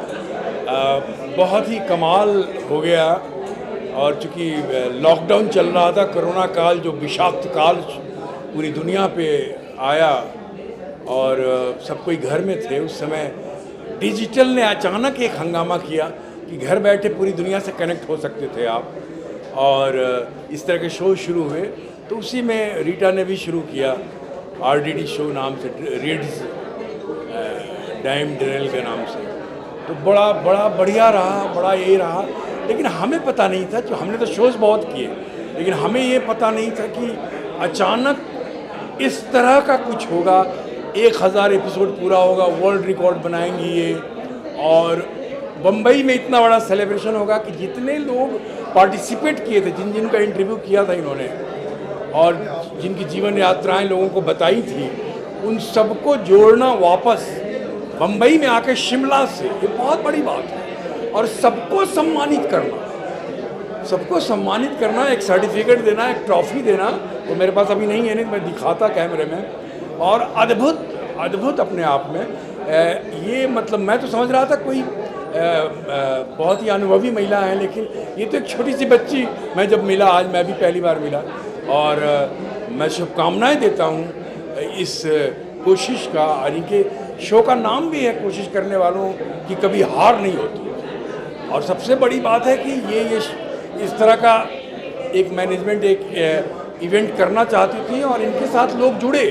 बहुत ही कमाल हो गया, और चूँकि लॉकडाउन चल रहा था, कोरोना काल जो विषाक्त काल पूरी दुनिया पे आया, और सब कोई घर में थे उस समय, डिजिटल ने अचानक एक हंगामा किया कि घर बैठे पूरी दुनिया से कनेक्ट हो सकते थे आप, और इस तरह के शो शुरू हुए। तो उसी में रीटा ने भी शुरू किया RDD शो नाम से, रिड्स डाइम डेनियल के नाम से। तो बड़ा बढ़िया रहा, बड़ा ये रहा, लेकिन हमें पता नहीं था, जो हमने तो शोज़ बहुत किए, लेकिन हमें ये पता नहीं था कि अचानक इस तरह का कुछ होगा। 1000 एपिसोड पूरा होगा, वर्ल्ड रिकॉर्ड बनाएंगी ये, और बम्बई में इतना बड़ा सेलिब्रेशन होगा कि जितने लोग पार्टिसिपेट किए थे, जिनका इंटरव्यू किया था इन्होंने, और जिनकी जीवन यात्राएं लोगों को बताई थी, उन सबको जोड़ना वापस बम्बई में आके शिमला से, ये बहुत बड़ी बात है। और सबको सम्मानित करना, एक सर्टिफिकेट देना, एक ट्रॉफी देना, वो मेरे पास अभी नहीं है, नहीं मैं दिखाता कैमरे में। और अद्भुत अपने आप में ये, मतलब मैं तो समझ रहा था कोई बहुत ही अनुभवी महिला है, लेकिन ये तो एक छोटी सी बच्ची। मैं जब मिला, आज मैं भी पहली बार मिला, और मैं शुभकामनाएं देता हूँ इस कोशिश का। और इनके शो का नाम भी है, कोशिश करने वालों की कभी हार नहीं होती। और सबसे बड़ी बात है कि ये इस तरह का एक मैनेजमेंट एक इवेंट करना चाहती थी, और इनके साथ लोग जुड़े,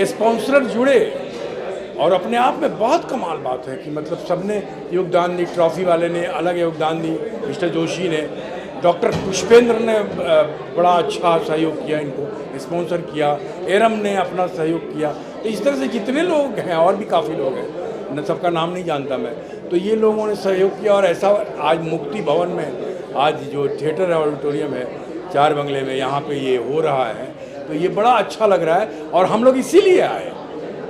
स्पॉन्सर जुड़े, और अपने आप में बहुत कमाल बात है कि मतलब सबने योगदान दी। ट्रॉफी वाले ने अलग योगदान दी, मिस्टर जोशी ने, डॉक्टर पुष्पेंद्र ने बड़ा अच्छा सहयोग किया, इनको स्पॉन्सर किया, एरम ने अपना सहयोग किया। तो इस तरह से जितने लोग हैं, और भी काफ़ी लोग हैं, न सबका नाम नहीं जानता मैं, तो ये लोगों ने सहयोग किया। और ऐसा आज मुक्ति भवन में, आज जो थिएटर है, ऑडिटोरियम है, चार बंगले में, यहाँ पे ये हो रहा है, तो ये बड़ा अच्छा लग रहा है। और हम लोग इसीलिए आए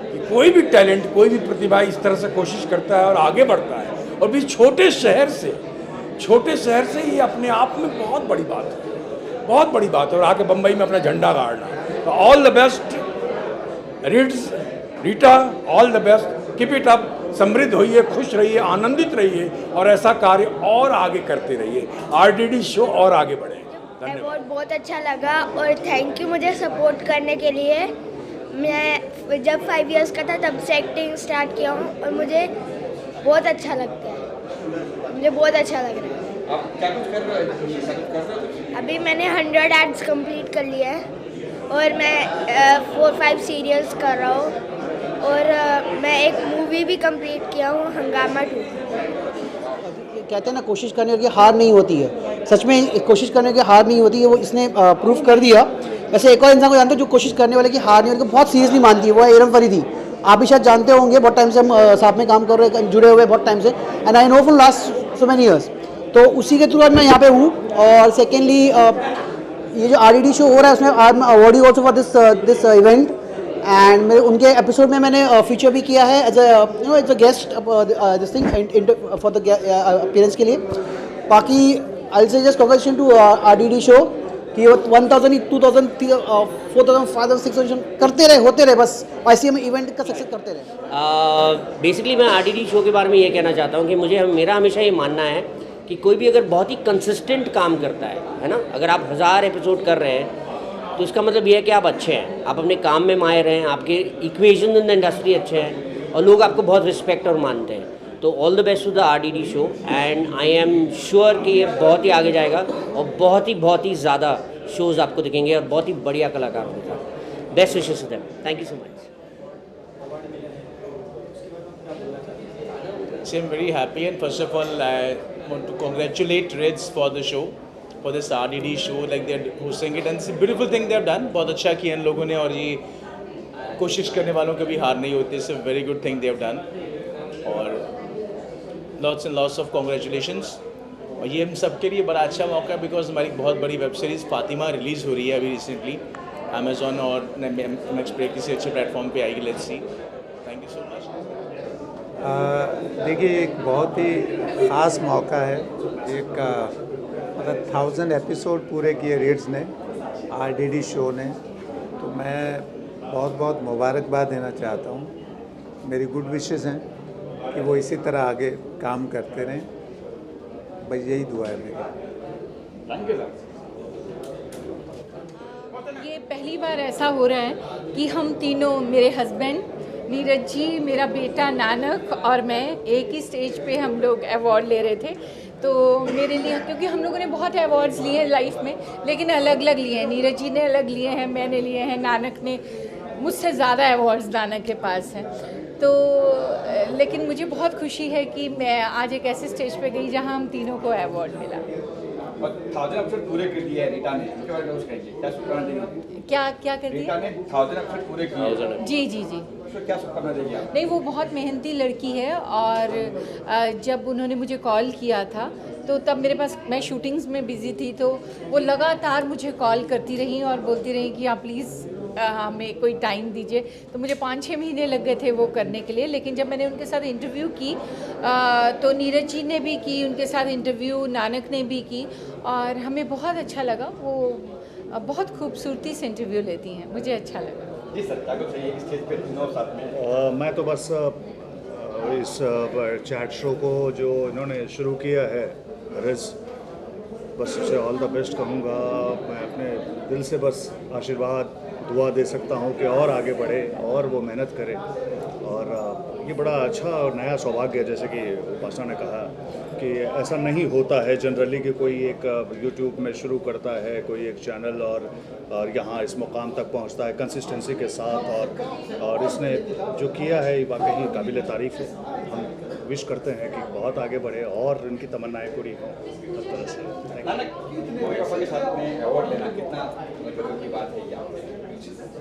कि कोई भी टैलेंट, कोई भी प्रतिभा इस तरह से कोशिश करता है और आगे बढ़ता है, और भी छोटे शहर से ये अपने आप में बहुत बड़ी बात है, बहुत बड़ी बात है। और आके बम्बई में अपना झंडा गाड़ना, तो all the best Rits, Rita, all the best, keep it up, समृद्ध होइए, खुश रहिए, आनंदित रहिए और ऐसा कार्य और आगे करते रहिए, आरडीडी शो और आगे बढ़े। धन्यवाद। बहुत अच्छा लगा और थैंक यू मुझे सपोर्ट करने के लिए। मैं जब 5 इयर्स का था तब से एक्टिंग स्टार्ट किया हूँ और मुझे बहुत अच्छा लगता है, मुझे बहुत अच्छा लग रहा है। आप क्या कुछ कर रहे हो? अभी मैंने 100 एड्स कंप्लीट कर लिया है और मैं 4-5 सीरियल्स कर रहा हूँ और मैं एक मूवी भी कंप्लीट किया हूँ, हंगामा 2। कहते हैं ना, कोशिश करने की हार नहीं होती है। सच में कोशिश करने की हार नहीं होती है, वो इसने प्रूफ कर दिया। वैसे एक और इंसान को जानते हो जो कोशिश करने वाले की हार नहीं होती, बहुत सीरियसली मानती है, वो है इरम फरीदी। आप भी शायद जानते होंगे, बहुत टाइम से हम साथ में काम कर रहे हैं, जुड़े हुए बहुत टाइम से, and I know from last so many years. तो उसी के थ्रू आज मैं यहाँ पे हूँ। और सेकेंडली ये जो आरडीडी शो हो रहा है उसमें I am awardee also for this event, and मेरे उनके एपिसोड में मैंने फीचर भी किया है as a guest this thing for the appearance के लिए। बाकी I will say just congratulation to RDD show कि वो 1000, 2000, 4000, 5000, 6000 करते रहे, होते रहे, बस ऐसे हम इवेंट का सक्सेस करते रहे। बेसिकली मैं आरडीडी शो के बारे में ये कहना चाहता हूँ कि मेरा हमेशा ये मानना है कि कोई भी अगर बहुत ही कंसिस्टेंट काम करता है ना, अगर आप 1000 एपिसोड कर रहे हैं तो इसका मतलब ये है कि आप अच्छे हैं, आप अपने काम में माहिर हैं, आपके इक्वेशन इन द इंडस्ट्री अच्छे हैं और लोग आपको बहुत रिस्पेक्ट और मानते हैं। तो all the best to the RDD show, and I am sure कि ये बहुत ही आगे जाएगा और बहुत ही ज़्यादा शोज़ आपको दिखेंगे और बहुत ही बढ़िया कलाकार होगा। Best wishes to them, thank you so much. So I'm very happy, and first of all I want to congratulate Reds for the show, for this RDD show, like they're hosting it and it's a beautiful thing they've done. बहुत अच्छा किया इन लोगों ने और ये कोशिश करने वालों को भी हार नहीं होती, it's a very good thing they've done और lots and lots of congratulations। और ये हम सबके लिए बड़ा अच्छा मौका है बिकॉज हमारी बहुत बड़ी वेब सीरीज़ फातिमा रिलीज़ हो रही है अभी रिसेंटली अमेजोन और नेक्स्ट पे किसी अच्छे प्लेटफॉर्म पे आएगी। Let's see, thank you so much. देखिए, एक बहुत ही ख़ास मौका है, एक मतलब 1000 एपिसोड पूरे किए रीड्स ने, आरडीडी शो ने, तो मैं बहुत मुबारकबाद देना चाहता हूँ। मेरी गुड विशेस हैं कि वो इसी तरह आगे काम करते रहें, बस यही दुआ है मेरी। Thank you. ये पहली बार ऐसा हो रहा है कि हम तीनों, मेरे हस्बैंड नीरज जी, मेरा बेटा नानक और मैं, एक ही स्टेज पे हम लोग अवार्ड ले रहे थे। तो मेरे लिए, क्योंकि हम लोगों ने बहुत अवार्ड्स लिए हैं लाइफ में, लेकिन अलग अलग लिए हैं। नीरज जी ने अलग लिए हैं, मैंने लिए हैं, नानक ने मुझसे ज़्यादा अवार्ड्स नानक के पास हैं। तो लेकिन मुझे बहुत खुशी है कि मैं आज एक ऐसे स्टेज पे गई जहां हम तीनों को अवार्ड मिला। और 1000 एपिसोड पूरे कर दिए हैं रीटा ने, इनके बारे में कुछ कहिए, क्या शुक्राना देंगे? क्या कर दिया? रीटा ने 1000 एपिसोड पूरे किए। जी। तो क्या शुक्राना देंगे आप? नहीं, वो बहुत मेहनती लड़की है और जब उन्होंने मुझे कॉल किया था तो तब मेरे पास, मैं शूटिंग्स में बिज़ी थी, तो वो लगातार मुझे कॉल करती रही और बोलती रही कि आप प्लीज़ हमें कोई टाइम दीजिए। तो मुझे 5-6 महीने लग गए थे वो करने के लिए। लेकिन जब मैंने उनके साथ इंटरव्यू की तो नीरज जी ने भी की उनके साथ इंटरव्यू, नानक ने भी की और हमें बहुत अच्छा लगा। वो बहुत खूबसूरती से इंटरव्यू लेती हैं, मुझे अच्छा लगा। जी सर, क्या कुछ चाहिए स्टेज पे तीनों साथ में? मैं तो बस इस चैट शो को जो इन्होंने शुरू किया है रिज, बस उसे ऑल द बेस्ट कहूँगा। मैं अपने दिल से बस आशीर्वाद दुआ दे सकता हूँ कि और आगे बढ़े और वो मेहनत करे। और ये बड़ा अच्छा और नया सौभाग्य है, जैसे कि उपासना ने कहा कि ऐसा नहीं होता है जनरली कि कोई एक यूट्यूब में शुरू करता है कोई एक चैनल और यहाँ इस मुकाम तक पहुँचता है कंसिस्टेंसी के साथ। और इसने जो किया है वाकई काबिल तारीफ़ है। हम विश करते हैं कि बहुत आगे बढ़े और इनकी तमन्नाएं पूरी हों हर तरह से।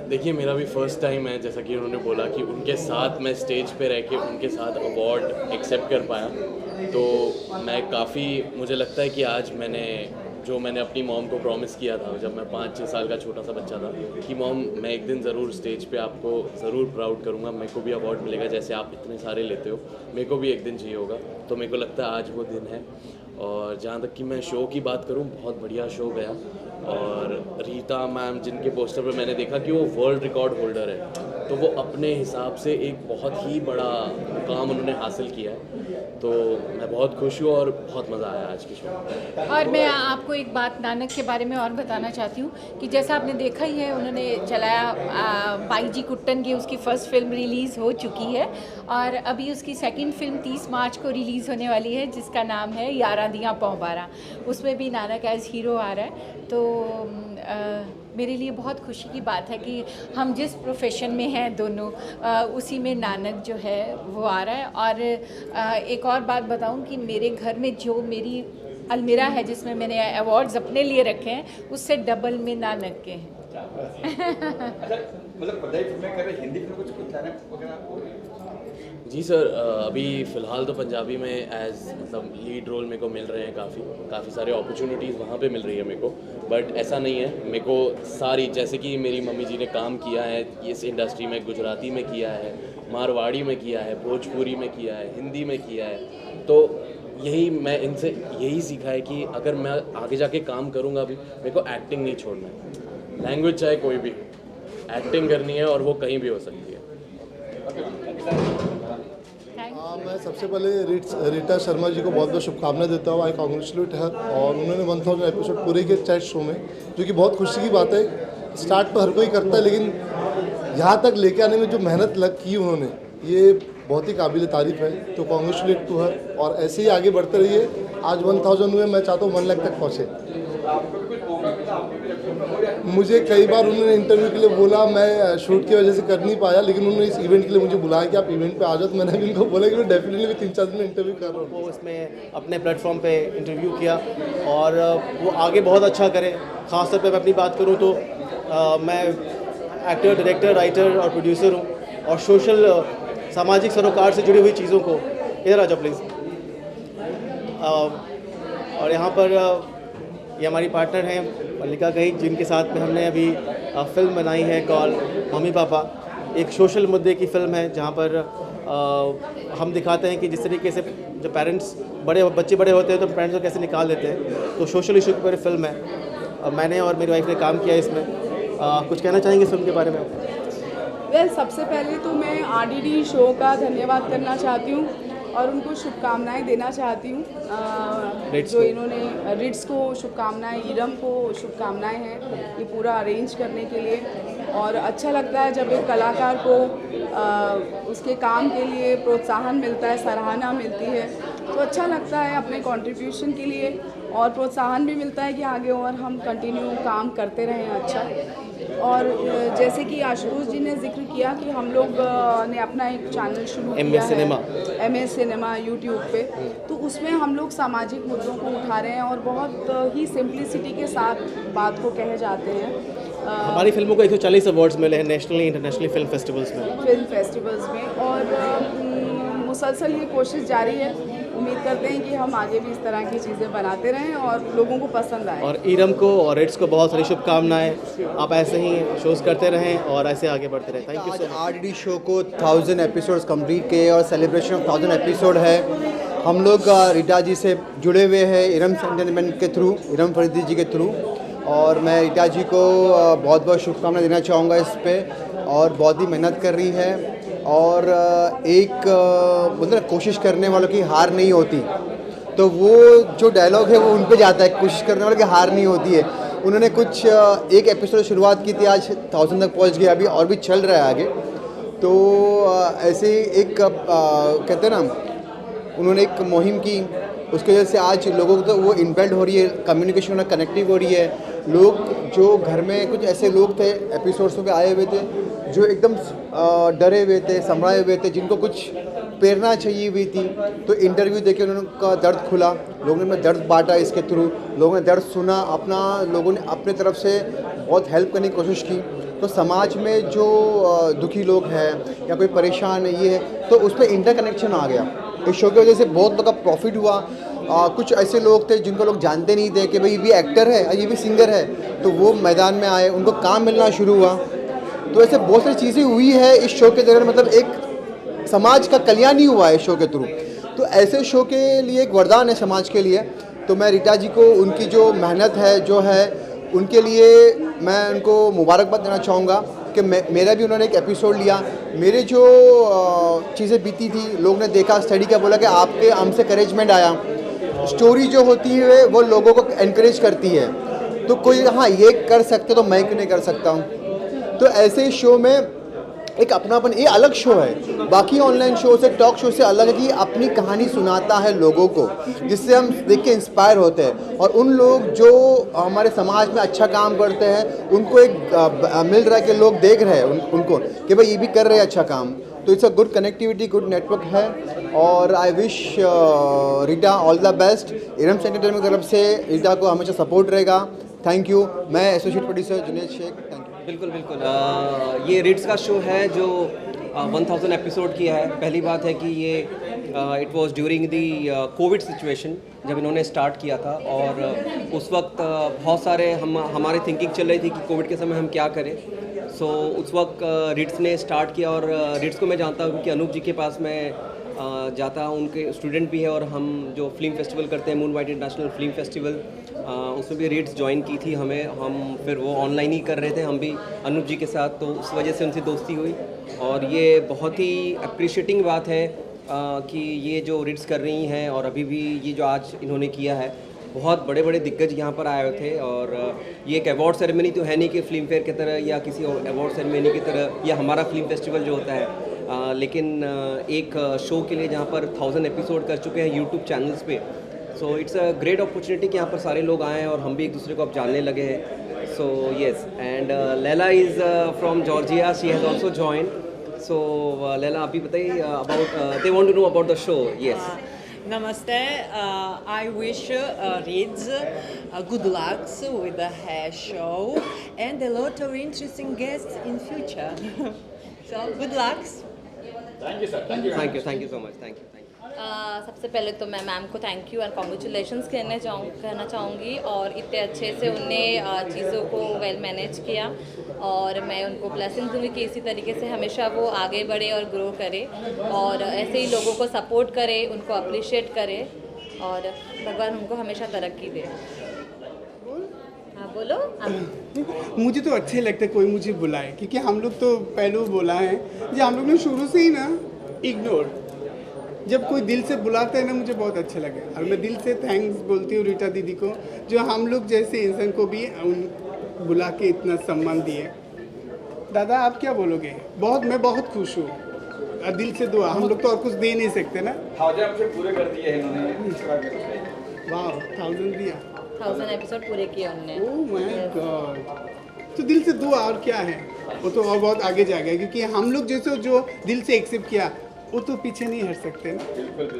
देखिए, मेरा भी फर्स्ट टाइम है, जैसा कि उन्होंने बोला कि उनके साथ मैं स्टेज पे रह के उनके साथ अवार्ड एक्सेप्ट कर पाया, तो मैं काफ़ी, मुझे लगता है कि आज मैंने जो मैंने अपनी मॉम को प्रॉमिस किया था जब मैं 5-6 साल का छोटा सा बच्चा था कि मॉम मैं एक दिन ज़रूर स्टेज पे आपको ज़रूर प्राउड करूँगा, मेरे को भी अवार्ड मिलेगा जैसे आप इतने सारे लेते हो, मेरे को भी एक दिन चाहिए होगा। तो मेरे को लगता है आज वो दिन है। और जहाँ तक कि मैं शो की बात करूँ, बहुत बढ़िया शो गया। और रीता मैम जिनके पोस्टर पे मैंने देखा कि वो वर्ल्ड रिकॉर्ड होल्डर है, तो वो अपने हिसाब से एक बहुत ही बड़ा मुकाम उन्होंने हासिल किया है। तो मैं बहुत खुश हूँ और बहुत मज़ा आया आज के शो में। और मैं आपको एक बात नानक के बारे में और बताना चाहती हूँ कि जैसा आपने देखा ही है, उन्होंने चलाया बाई जी कुट्टन की, उसकी फ़र्स्ट फिल्म रिलीज़ हो चुकी है और अभी उसकी सेकंड फिल्म 30 मार्च को रिलीज़ होने वाली है जिसका नाम है यारा दियाँ पौं बारा। उसमें भी नानक एज हीरो आ रहा है। तो मेरे लिए बहुत खुशी की बात है कि हम जिस प्रोफेशन में हैं दोनों, उसी में नानक जो है वो आ रहा है। और एक और बात बताऊं कि मेरे घर में जो मेरी अलमीरा है जिसमें मैंने अवार्ड्स अपने लिए रखे हैं, उससे डबल में नानक के हैं। मतलब पढ़ाई फिल्में कर रहे, हिंदी फिल्म कुछ नानक वगैरह आपको? जी सर, अभी फ़िलहाल तो पंजाबी में एज मतलब लीड रोल मेरे को मिल रहे हैं, काफ़ी सारे अपॉर्चुनिटीज़ वहाँ पे मिल रही है मेरे को। बट ऐसा नहीं है, मेरे को सारी, जैसे कि मेरी मम्मी जी ने काम किया है इस इंडस्ट्री में, गुजराती में किया है, मारवाड़ी में किया है, भोजपुरी में किया है, हिंदी में किया है, तो यही मैं इनसे यही सीखा है कि अगर मैं आगे जाके काम करूँगा भी, मेरे को एक्टिंग नहीं छोड़ना है। लैंग्वेज चाहे कोई भी, एक्टिंग करनी है और वो कहीं भी हो सकती है। मैं सबसे पहले रीटा शर्मा जी को बहुत बहुत शुभकामनाएं देता हूँ। आई कांग्रेचुलेट हर। और उन्होंने 1000 एपिसोड पूरे किए चैट शो में, जो कि बहुत खुशी की बात है। स्टार्ट तो हर कोई करता है, लेकिन यहाँ तक लेके आने में जो मेहनत की उन्होंने, ये बहुत ही काबिल तारीफ है। तो कांग्रेचुलेट टू हर और ऐसे ही आगे बढ़ते रहिए। आज 1000 हुए, मैं चाहता हूँ 1 लाख तक पहुँचे। मुझे कई बार उन्होंने इंटरव्यू के लिए बोला, मैं शूट की वजह से कर नहीं पाया, लेकिन उन्होंने इस इवेंट के लिए मुझे बुलाया कि आप इवेंट पे आ जाओ। तो मैंने भी उनको बोला कि मैं डेफिनेटली 3-4 दिन में इंटरव्यू कर रहा हूँ। वो इसमें अपने प्लेटफॉर्म पे इंटरव्यू किया और वो आगे बहुत अच्छा करें। ख़ासतौर पे मैं अपनी बात करूँ तो मैं एक्टर, डायरेक्टर, राइटर और प्रोड्यूसर हूँ और सोशल सामाजिक सरोकार से जुड़ी हुई चीज़ों को, इधर आ जाओ प्लीज़। और यहाँ पर ये हमारी पार्टनर हैं मल्लिका कही, जिनके साथ में हमने अभी फ़िल्म बनाई है कॉल मम्मी पापा। एक सोशल मुद्दे की फ़िल्म है जहाँ पर हम दिखाते हैं कि जिस तरीके से जब बच्चे बड़े होते हैं तो पेरेंट्स को कैसे निकाल देते हैं। तो सोशल इशू पर फिल्म है। मैंने और मेरी वाइफ ने काम किया इसमें। कुछ कहना चाहेंगे इस फिल्म के बारे में? वेल, सबसे पहले तो मैं RDD शो का धन्यवाद करना चाहती हूँ और उनको शुभकामनाएं देना चाहती हूँ। जो इन्होंने रिट्स को शुभकामनाएं, इरम को शुभकामनाएं हैं ये पूरा अरेंज करने के लिए। और अच्छा लगता है जब एक कलाकार को उसके काम के लिए प्रोत्साहन मिलता है, सराहना मिलती है, तो अच्छा लगता है। अपने कंट्रीब्यूशन के लिए और प्रोत्साहन भी मिलता है कि आगे और हम कंटिन्यू काम करते रहें अच्छा। और जैसे कि आशुतोष जी ने जिक्र किया कि हम लोग ने अपना एक चैनल शुरू किया है MS सिनेमा यूट्यूब पे, तो उसमें हम लोग सामाजिक मुद्दों को उठा रहे हैं और बहुत ही सिंप्लिसिटी के साथ बात को कहे जाते हैं। हमारी फिल्मों को 140 अवार्ड्स मिले हैं नेशनली इंटरनेशनली फिल्म फेस्टिवल्स में और मुसलसल ये कोशिश जारी है। उम्मीद करते हैं कि हम आगे भी इस तरह की चीज़ें बनाते रहें और लोगों को पसंद आए। और इरम को और रिट्स को बहुत सारी शुभकामनाएं। आप ऐसे ही शोज़ करते रहें और ऐसे आगे बढ़ते रहें। Thank you so much. RDD show को 1000 एपिसोड्स कंप्लीट किए और सेलिब्रेशन ऑफ 1000 एपिसोड है। हम लोग रीटा जी से जुड़े हुए हैं इरम एंटरटेनमेंट के थ्रू, इरम फरीदी जी के थ्रू। और मैं रीटा जी को बहुत बहुत शुभकामनाएं देना चाहूँगा इस पर। और बहुत ही मेहनत कर रही है और एक मतलब कोशिश करने वालों की हार नहीं होती, तो वो जो डायलॉग है वो उन पे जाता है, कोशिश करने वालों की हार नहीं होती है। उन्होंने कुछ एक एपिसोड शुरुआत की थी, आज 1000 तक पहुंच गया, अभी और भी चल रहा है आगे। तो ऐसे एक कहते हैं ना, उन्होंने एक मुहिम की, उसकी वजह से आज लोगों को तो वो इम्पेल्ड हो रही है, कम्युनिकेशन कनेक्टिव हो रही है। लोग जो घर में कुछ ऐसे लोग थे एपिसोड्स पे आए हुए थे जो एकदम डरे हुए थे, संभराए हुए थे, जिनको कुछ प्रेरणा चाहिए हुई थी, तो इंटरव्यू देके उनका दर्द खुला, लोगों ने दर्द बांटा इसके थ्रू, लोगों ने दर्द सुना, लोगों ने अपने तरफ से बहुत हेल्प करने की कोशिश की। तो समाज में जो दुखी लोग हैं या कोई परेशान है ये है, तो उस पर इंटरकनेक्शन आ गया। इस शो की वजह से बहुत लोग का प्रॉफिट हुआ, कुछ ऐसे लोग थे जिनको लोग जानते नहीं थे कि भाई ये भी एक्टर है, ये भी सिंगर है, तो वो मैदान में आए, उनको काम मिलना शुरू हुआ। तो ऐसे बहुत सारी चीज़ें हुई है इस शो के दौरान, मतलब एक समाज का कल्याण ही हुआ है इस शो के थ्रू। तो ऐसे शो के लिए एक वरदान है समाज के लिए। तो मैं रीटा जी को उनकी जो मेहनत है जो है उनके लिए मैं उनको मुबारकबाद देना चाहूँगा कि मेरा भी उन्होंने एक एपिसोड लिया। मेरे जो चीज़ें बीती थी, लोग ने देखा, स्टडी किया, बोला कि आपके हमसे करेजमेंट आया। स्टोरी जो होती है वो लोगों को एनकरेज करती है। तो कोई हाँ ये कर सकते तो मैं क्यों नहीं कर सकता हूँ। तो ऐसे शो में एक अपनापन, ये अलग शो है, बाकी ऑनलाइन शो से, टॉक शो से अलग है कि अपनी कहानी सुनाता है लोगों को, जिससे हम देख के इंस्पायर होते हैं। और उन लोग जो हमारे समाज में अच्छा काम करते हैं उनको एक मिल रहा है कि लोग देख रहे हैं उनको कि भाई ये भी कर रहे हैं अच्छा काम। तो it's a good connectivity, good network है। और I wish Rita all the best. Iram entertainment की तरफ से रीटा को हमेशा सपोर्ट रहेगा। Thank you. मैं associate producer Juned Shaikh, thank you. बिल्कुल बिल्कुल। ये रिट्स का शो है जो 1000 एपिसोड की है। पहली बात है कि ये it was during the Covid situation जब इन्होंने स्टार्ट किया था, और उस वक्त बहुत सारे हमारी थिंकिंग चल रही थी कि कोविड के समय हम क्या करें। सो उस वक्त रिट्स ने स्टार्ट किया, और रिट्स को मैं जानता हूँ कि अनूप जी के पास मैं जाता हूँ, उनके स्टूडेंट भी है, और हम जो फिल्म फेस्टिवल करते हैं, moon white international film festival, उसमें भी रिट्स ज्वाइन की थी हमें। हम फिर वो ऑनलाइन ही कर रहे थे हम भी अनूप जी के साथ, तो उस वजह से उनसे दोस्ती हुई। और ये बहुत ही अप्रिशिएटिंग बात है कि ये जो रिट्स कर रही हैं, और अभी भी ये जो आज इन्होंने किया है, बहुत बड़े बड़े दिग्गज यहाँ पर आए हुए थे। और ये एक अवार्ड सेरेमनी तो है नहीं कि फिल्म फेयर की तरह या किसी और अवार्ड सेरेमनी की तरह या हमारा फिल्म फेस्टिवल जो होता है, लेकिन एक शो के लिए जहाँ पर 1000 एपिसोड कर चुके हैं यूट्यूब चैनल्स पे। So it's a great opportunity कि यहाँ पर सारे लोग आए हैं और हम भी एक दूसरे को अब जानने लगे हैं। So yes, and Laila is from Georgia, she has also join. So Laila, आप भी बताइए about, they want to know about the show. Yes. Namaste. I wish Rids good lucks with the hair show and a lot of interesting guests in future. So good lucks. Thank you, sir. Thank you so much. Thank you. सबसे पहले तो मैं ma'am को thank you और congratulations कहना चाहूँगी। और इतने अच्छे से उनने चीज़ों को वेल मैनेज किया, और मैं उनको ब्लेसिंग दूँगी कि इसी तरीके से हमेशा वो आगे बढ़े और ग्रो करे, और ऐसे ही लोगों को सपोर्ट करे, उनको अप्रिशिएट करे, और भगवान उनको हमेशा तरक्की दे। हाँ बोलो। मुझे तो अच्छे लगते कोई मुझे बुलाए, क्योंकि हम लोग तो पहले बोला है जो हम लोग ने शुरू से ही ना इग्नोर, जब कोई दिल से बुलाता है ना मुझे बहुत अच्छा लगे। और मैं दिल से थैंक्स बोलती हूँ रीटा दीदी को, जो हम लोग जैसे इंसान को भी बुला के इतना सम्मान दिए। दादा आप क्या बोलोगे? मैं बहुत खुश हूँ, दिल से दुआ। हम लोग तो और कुछ दे नहीं सकते ना। 1000 पूरे कर दिए हैं इन्होंने। वाह, 1000 दिया, 1000 एपिसोड पूरे किए उन्होंने। Oh my God. तो दिल से दुआ, और क्या है, वो तो और बहुत आगे जाएगा, क्योंकि हम लोग जैसे जो दिल से एक्सेप्ट किया वो तो पीछे नहीं हट सकते ना,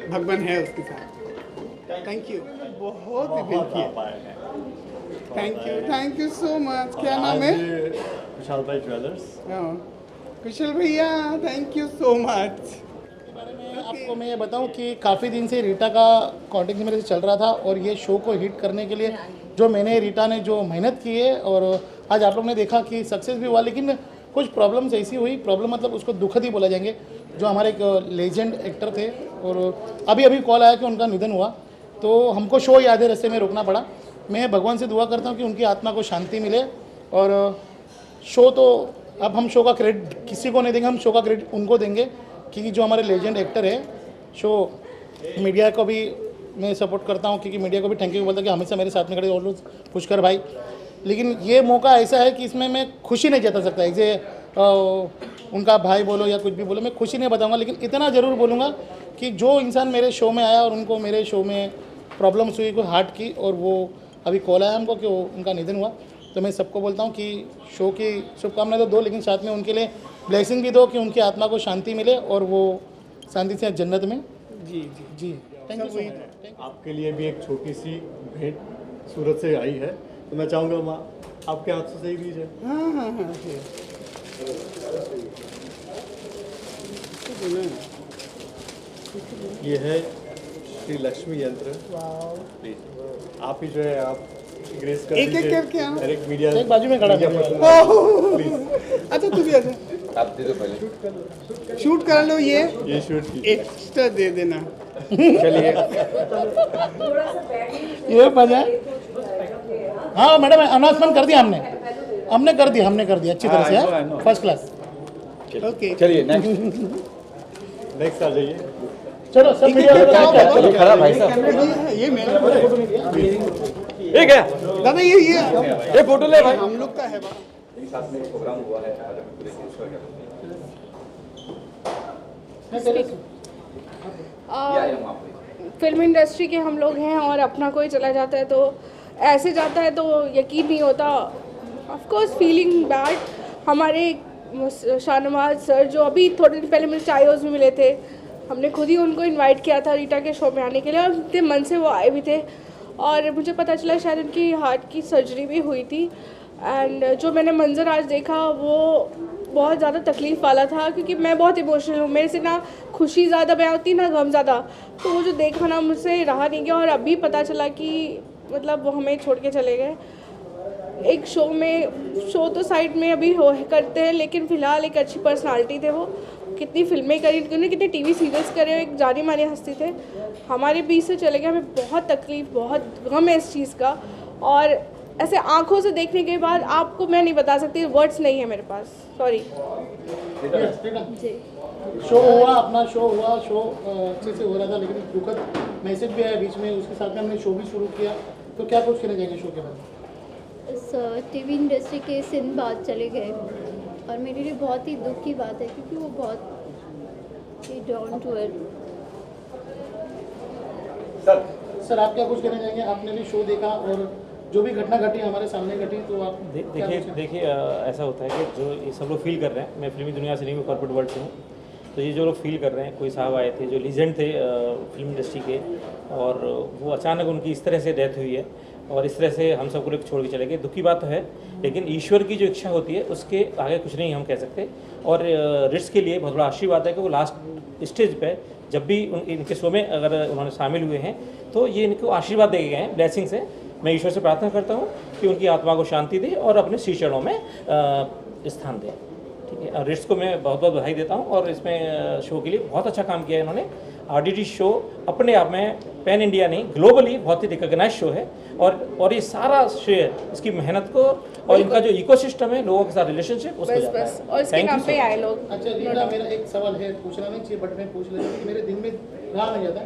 भगवान है उसके साथ। थैंक यू, बहुत ही दिल किया। Thank you so much. क्या नाम है? कुशल भाई ज्वेलर्स। कुशल भैया, थैंक यू सो मच। आपको मैं ये बताऊं कि काफ़ी दिन से रीटा का कॉन्टेक्ट मेरे से चल रहा था, और ये शो को हिट करने के लिए जो रीटा ने जो मेहनत की है, और आज आप लोग ने देखा कि सक्सेस भी हुआ। लेकिन कुछ प्रॉब्लम्स ऐसी हुई, प्रॉब्लम मतलब उसको दुखद ही बोला जाएंगे, जो हमारे एक लेजेंड एक्टर थे, और अभी कॉल आया कि उनका निधन हुआ, तो हमको शो आधे रास्ते में रोकना पड़ा। मैं भगवान से दुआ करता हूँ कि उनकी आत्मा को शांति मिले। और शो तो अब हम शो का क्रेडिट किसी को नहीं देंगे, हम शो का क्रेडिट उनको देंगे, क्योंकि जो हमारे लेजेंड एक्टर है। शो मीडिया को भी मैं सपोर्ट करता हूँ, क्योंकि मीडिया को भी थैंक यू बोलता हूँ कि हमेशा मेरे साथ में खड़े और पुष्कर भाई। लेकिन ये मौका ऐसा है कि इसमें मैं खुशी नहीं जता सकता, जैसे उनका भाई बोलो या कुछ भी बोलो, मैं खुशी नहीं बताऊंगा। लेकिन इतना ज़रूर बोलूँगा कि जो इंसान मेरे शो में आया और उनको मेरे शो में प्रॉब्लम्स हुई कोई हार्ट की, और वो अभी कॉल आया हमको कि उनका निधन हुआ, तो मैं सबको बोलता हूँ कि शो की शुभकामनाएं तो दो, लेकिन साथ में उनके लिए ब्लेसिंग भी दो कि उनकी आत्मा को शांति मिले और वो शांति से जन्नत में। जी जी जी, थैंक यू सो मच। आपके लिए भी एक छोटी सी भेंट सूरत से आई है, तो मैं चाहूँगा माँ आपके हाथ से सही दीजिए। हाँ हाँ हाँ, ये है श्री लक्ष्मी यंत्र प्लीज आप ही जो है आप ग्रेस कर एक एक करके हाँ। डायरेक्ट मीडिया एक बाजू में खड़ा प्लीज अच्छा तू भी ऐसा आप दे दो पहले शूट कर लो ये शूट की एक्स्ट्रा दे देना चलिए ये बजा हाँ मैडम अनाउंसमेंट कर दिया हमने कर दिया अच्छी तरह से फर्स्ट क्लास ओके चलिए नेक्स्ट आ जाइए चलो सब मीडिया खड़ा भाई साहब ये मेरा ठीक है दादा ये फोटो ले भाई हम लोग का है साथ में प्रोग्राम हुआ है आज अभी पूरे देश का फिल्म इंडस्ट्री के हम लोग हैं और अपना कोई चला जाता है तो ऐसे जाता है तो यकीन नहीं होता। Of course feeling bad. हमारे शाहनवाज सर जो अभी थोड़े दिन पहले मुझे चायोज में मिले थे, हमने खुद ही उनको इनवाइट किया था रीटा के शो में आने के लिए और इतने मन से वो आए भी थे और मुझे पता चला शायद उनकी हार्ट की सर्जरी भी हुई थी। एंड जो मैंने मंजर आज देखा वो बहुत ज़्यादा तकलीफ़ वाला था क्योंकि मैं बहुत इमोशनल हूँ, मेरे से ना खुशी ज़्यादा बयां होती ना गम ज़्यादा, तो वो जो देखा ना मुझसे रहा नहीं गया और अभी पता चला कि मतलब वो हमें छोड़ के चले गए। एक शो तो साइड में अभी करते हैं लेकिन फ़िलहाल एक अच्छी पर्सनालिटी थे वो, कितनी फिल्में करी उन्होंने, कितने टीवी सीरियल्स करे, एक जानी मानी हस्ती थे। हमारे बीच से चले गए, हमें बहुत तकलीफ़ बहुत गम है इस चीज़ का और ऐसे आंखों से देखने के बाद आपको मैं नहीं बता सकती, वर्ड्स नहीं है मेरे पास, सॉरी। जी शो हुआ अपना शो अच्छे से हो रहा था लेकिन दुखद मैसेज भी आया बीच में, उसके साथ में हमने शो भी शुरू किया, तो क्या कुछ कहना चाहेंगे शो के बाद? टीवी इंडस्ट्री के सिंध बात चले गए और मेरे लिए बहुत ही दुख की बात है क्योंकि वो बहुत ही डाउन टू अर्थ। सर आप क्या कुछ कहना चाहेंगे? आपने भी शो देखा और जो भी घटना घटी हमारे सामने घटी, तो आप देखिए ऐसा होता है कि जो ये सब लोग फील कर रहे हैं, मैं फिल्मी दुनिया से नहीं, मैं कॉर्पोरेट वर्ल्ड से हूँ, तो ये जो लोग फील कर रहे हैं, कोई साहब आए थे जो लीजेंड थे फिल्म इंडस्ट्री के और वो अचानक उनकी इस तरह से डेथ हुई है और इस तरह से हम सबको लोग छोड़ के चले गए, दुखी बात तो है, लेकिन ईश्वर की जो इच्छा होती है उसके आगे कुछ नहीं हम कह सकते। और रिट्स के लिए बहुत बड़ा आशीर्वाद है कि वो लास्ट स्टेज पे जब भी इनके शो में अगर उन्होंने शामिल हुए हैं तो ये इनको आशीर्वाद दे गए हैं, ब्लेसिंग से। मैं ईश्वर से प्रार्थना करता हूँ कि उनकी आत्मा को शांति दे और अपने श्री चरणों में स्थान दे। ठीक है, रिट्स को मैं बहुत बहुत बधाई देता हूँ और इसमें शो के लिए बहुत अच्छा काम किया है इन्होंने। RDD शो अपने आप में पैन इंडिया नहीं ग्लोबली बहुत ही रिकॉग्नाइज शो है और ये सारा श्रेय इसकी मेहनत को और इनका जो इकोसिस्टम है लोगों के साथ रिलेशनशिप उसको जाता है। और इसके नाम पे आए लोग। अच्छा रीटा, मेरा एक सवाल है, पूछना नहीं चाहिए बट मैं पूछ लेता हूँ कि मेरे दिल में रहा नहीं जाता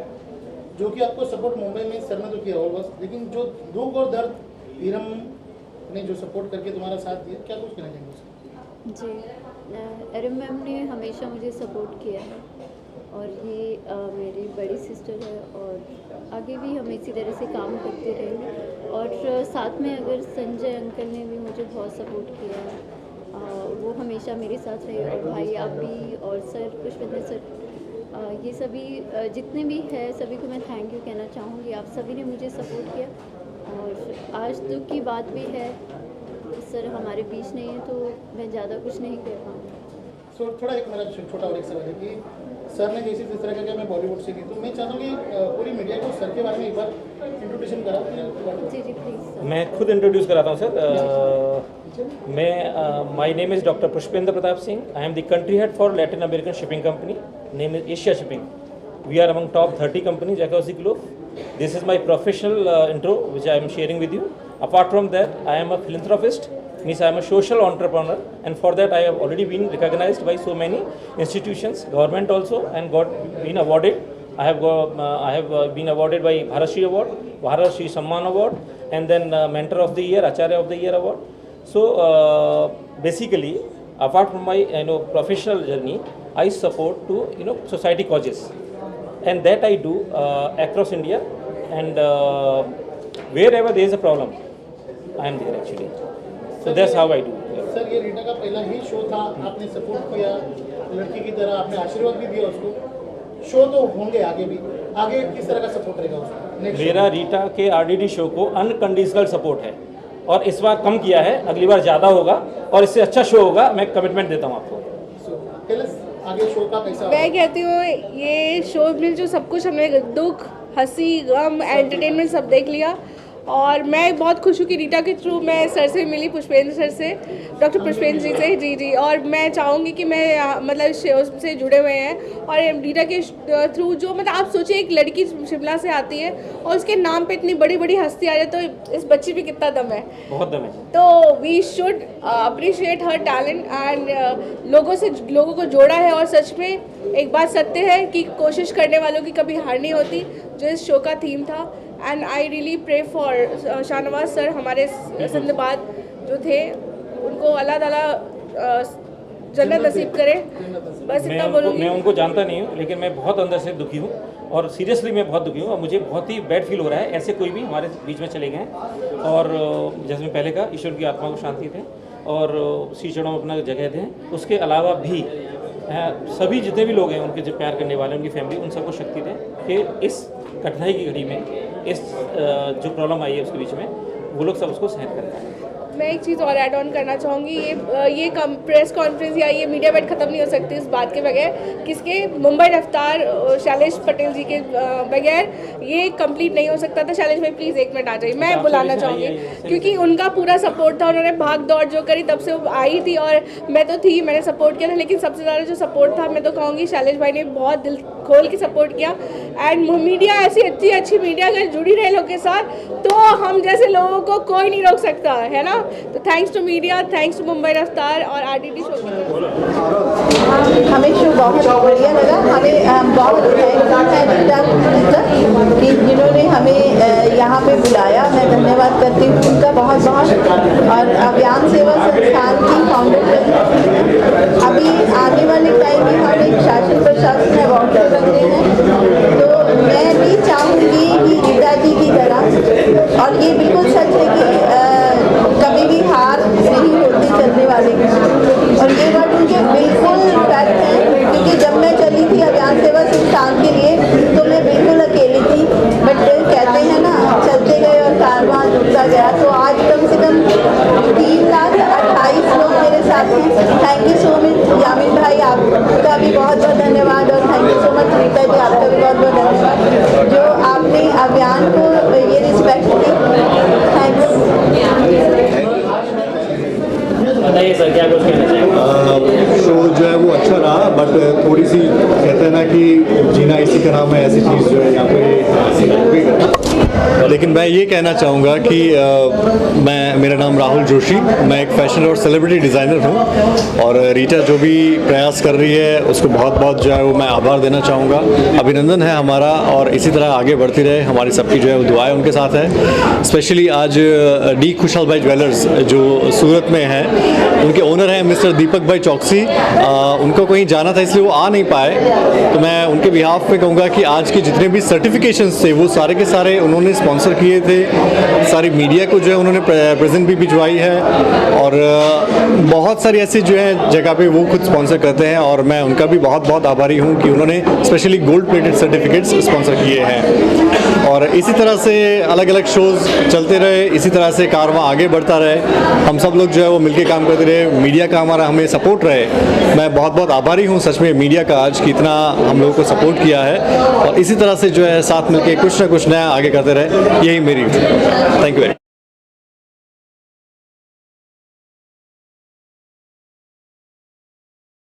जो कि आपको सपोर्ट मुंबई में सर ने तो किया ऑलवेज, लेकिन जो दुख और दर्द हीरम ने जो सपोर्ट करके तुम्हारा साथ दिया, क्या कुछ कहना चाहेंगे उसको? जी एरम मैम ने हमेशा मुझे सपोर्ट किया है और ये मेरी बड़ी सिस्टर है और आगे भी हम इसी तरह से काम करते रहेंगे। और साथ में अगर संजय अंकल ने भी मुझे बहुत सपोर्ट किया है, वो हमेशा मेरे साथ रहे और भाई आप भी और सर पुष्पेंद्र सर, ये सभी जितने भी है सभी को मैं थैंक यू कहना चाहूँगी। आप सभी ने मुझे सपोर्ट किया और आज दुख की बात भी है, सर हमारे बीच नहीं है तो मैं ज़्यादा कुछ नहीं कह पाऊँगी। थोड़ा एक मेरा छोटा और एक सवाल है कि सर ने जैसे जिस तरह का मैं बॉलीवुड से की, तो मैं चाहता हूँ कि पूरी मीडिया को सर के बारे में एक बार इंट्रोड्यूशन कराओ। जी प्लीज़। मैं खुद इंट्रोड्यूस कराता हूँ सर। मैं my name is doctor Pushpendra Pratap Singh. I am the country head for Latin American shipping company, name is Asia shipping. We are among top 30 companies across the globe. This is my professional intro which I am sharing with you. Apart from that, I am a philanthropist, means I am a social entrepreneur, and for that I have already been recognized by so many institutions, government also, and been awarded. I have been awarded by Bharat Shri Award, Bharat Shri Samman Award, and then Mentor of the Year, Acharya of the Year Award. So basically, apart from my professional journey, I support to society causes, and that I do across India, and wherever there is a problem, I am there actually. So that's how I do. Sir ये रीटा का पहला ही show था, आपने support किया लड़की की तरह, आपने आशीर्वाद भी दिया उसको। शो तो होंगे आगे भी, आगे किस तरह का सपोर्ट रहेगा उसको? मेरा रीटा के RDD शो को अनकंडीशनल सपोर्ट है और इस बार कम किया है, अगली बार ज़्यादा होगा और इससे अच्छा शो होगा, मैं कमिटमेंट देता हूँ आपको। आगे शो का कैसा मैं कहती हूँ ये शो में जो सब कुछ हमने दुख, हंसी, गम, एंटरटेनमेंट सब देख लिया और मैं बहुत खुश हूँ कि रीटा के थ्रू मैं सर से मिली, पुष्पेंद्र सर से, डॉक्टर पुष्पेंद्र जी से, जी और मैं चाहूँगी कि मैं मतलब शो से जुड़े हुए हैं और रीटा के थ्रू जो मतलब आप सोचिए एक लड़की शिमला से आती है और उसके नाम पे इतनी बड़ी बड़ी हस्ती आ जाए तो इस बच्ची पे कितना दम है, बहुत दम है। तो वी शुड अप्रिशिएट हर टैलेंट एंड लोगों को जोड़ा है और सच में एक बात सत्य है कि कोशिश करने वालों की कभी हार नहीं होती, जो इस शो का थीम था। And I really pray for Shahnawaz sir, हमारे जिंदाबाद जो थे, उनको अल्लाह ताला जन्नत नसीब करे, बस इतना बोलूँगी। मैं उनको जानता नहीं हूँ लेकिन मैं बहुत अंदर से दुखी हूँ और सीरियसली मैं बहुत दुखी हूँ और मुझे बहुत ही बैड फील हो रहा है। ऐसे कोई भी हमारे बीच में चले गए हैं और जैसे मैं पहले कहा, ईश्वर की आत्मा को शांति दें और श्री चरणों में अपना जगह दें। उसके अलावा भी सभी जितने भी लोग हैं, उनके जो प्यार करने वाले, उनकी फैमिली, उन सबको शक्ति दें कि इस कठिनाई की घड़ी में, इस जो प्रॉब्लम आई है उसके बीच में, वो लोग सब उसको सहन कर पाएँ। मैं एक चीज़ और ऐड ऑन करना चाहूँगी, ये प्रेस कॉन्फ्रेंस या ये मीडिया बैठ ख़त्म नहीं हो सकती इस बात के बगैर, किसके मुंबई रफ्तार शैलेश पटेल जी के बगैर ये कंप्लीट नहीं हो सकता था। शैलेश भाई प्लीज़ एक मिनट आ जाइए, मैं बुलाना चाहूँगी क्योंकि उनका पूरा सपोर्ट था, उन्होंने भाग दौड़ जो करी तब से वो आई थी और मैं तो थी, मैंने सपोर्ट किया था, लेकिन सबसे ज़्यादा जो सपोर्ट था मैं तो कहूँगी शैलेश भाई ने बहुत दिल खोल के सपोर्ट किया। एंड मीडिया ऐसी अच्छी मीडिया अगर जुड़ी रहे लोग के साथ तो हम जैसे लोगों को कोई नहीं रोक सकता है ना। तो thanks to media, thanks to Mumbai Raftaar और आरडीडी शो की। हमें शो बहुत बढ़िया लगा, हमें बहुत कि जिन्होंने हमें यहाँ पे बुलाया, मैं धन्यवाद करती हूँ उनका बहुत और अभियान सेवा संस्थान की फाउंडर। अभी आने वाले टाइम में हम एक शासन प्रशासन अवार्ड कर रहे हैं, तो मैं भी चाहूँगी कि रीटा जी की तरह, और ये बिल्कुल सच है कि कभी भी हार नहीं होती चलने वाले की, और ये बात मुझे बिल्कुल फैक्ट है क्योंकि जब मैं चली थी अभियान सेवा संस्थान के लिए तो मैं बिल्कुल अकेली थी, बट कहते हैं ना चलते गए और कारवां जुड़ता गया, तो आज कम से कम 3,28,000 लोग मेरे साथ हैं। Thank you so much Yamin भाई, आपका भी बहुत बहुत धन्यवाद और thank you so much Rita ji, आपका भी बहुत बहुत धन्यवाद जो आपने अभियान को ये रिस्पेक्ट दी। थैंक्स। बताइए सर, क्या कुछ कहना चाहेंगे? शो जो है वो अच्छा रहा, बट थोड़ी सी कहते हैं ना कि जीना इसी का नाम है, ऐसी चीज़ जो है यहाँ पे। लेकिन मैं ये कहना चाहूँगा कि मेरा नाम राहुल जोशी, मैं एक फैशन और सेलिब्रिटी डिज़ाइनर हूँ और रीटा जो भी प्रयास कर रही है उसको बहुत बहुत जो है वो मैं आभार देना चाहूँगा। अभिनंदन है हमारा और इसी तरह आगे बढ़ती रहे, हमारी सबकी जो है वो दुआएं उनके साथ है। स्पेशली आज डी खुशहाल भाई ज्वेलर्स जो सूरत में है, उनके ओनर हैं मिस्टर दीपक भाई चौकसी, उनको कहीं जाना था इसलिए वो आ नहीं पाए, तो मैं उनके बिहाफ में कहूँगा कि आज के जितने भी सर्टिफिकेशंस थे वो सारे के सारे उन्होंने स्पॉन्सर किए थे। सारी मीडिया को जो है उन्होंने प्रेजेंट भी भिजवाई है और बहुत सारी ऐसी जो है जगह पे वो खुद स्पॉन्सर करते हैं और मैं उनका भी बहुत बहुत आभारी हूँ कि उन्होंने specially gold plated certificates sponsor किए हैं। और इसी तरह से अलग अलग शोज़ चलते रहे, इसी तरह से कारवां आगे बढ़ता रहे, हम सब लोग जो है वो मिलके काम करते रहे, मीडिया का हमारा हमें सपोर्ट रहे। मैं बहुत बहुत आभारी हूँ सच में मीडिया का आज कि इतना हम लोगों को सपोर्ट किया है और इसी तरह से जो है साथ मिलके कुछ ना कुछ नया आगे करते रहे, यही मेरी थैंक यू।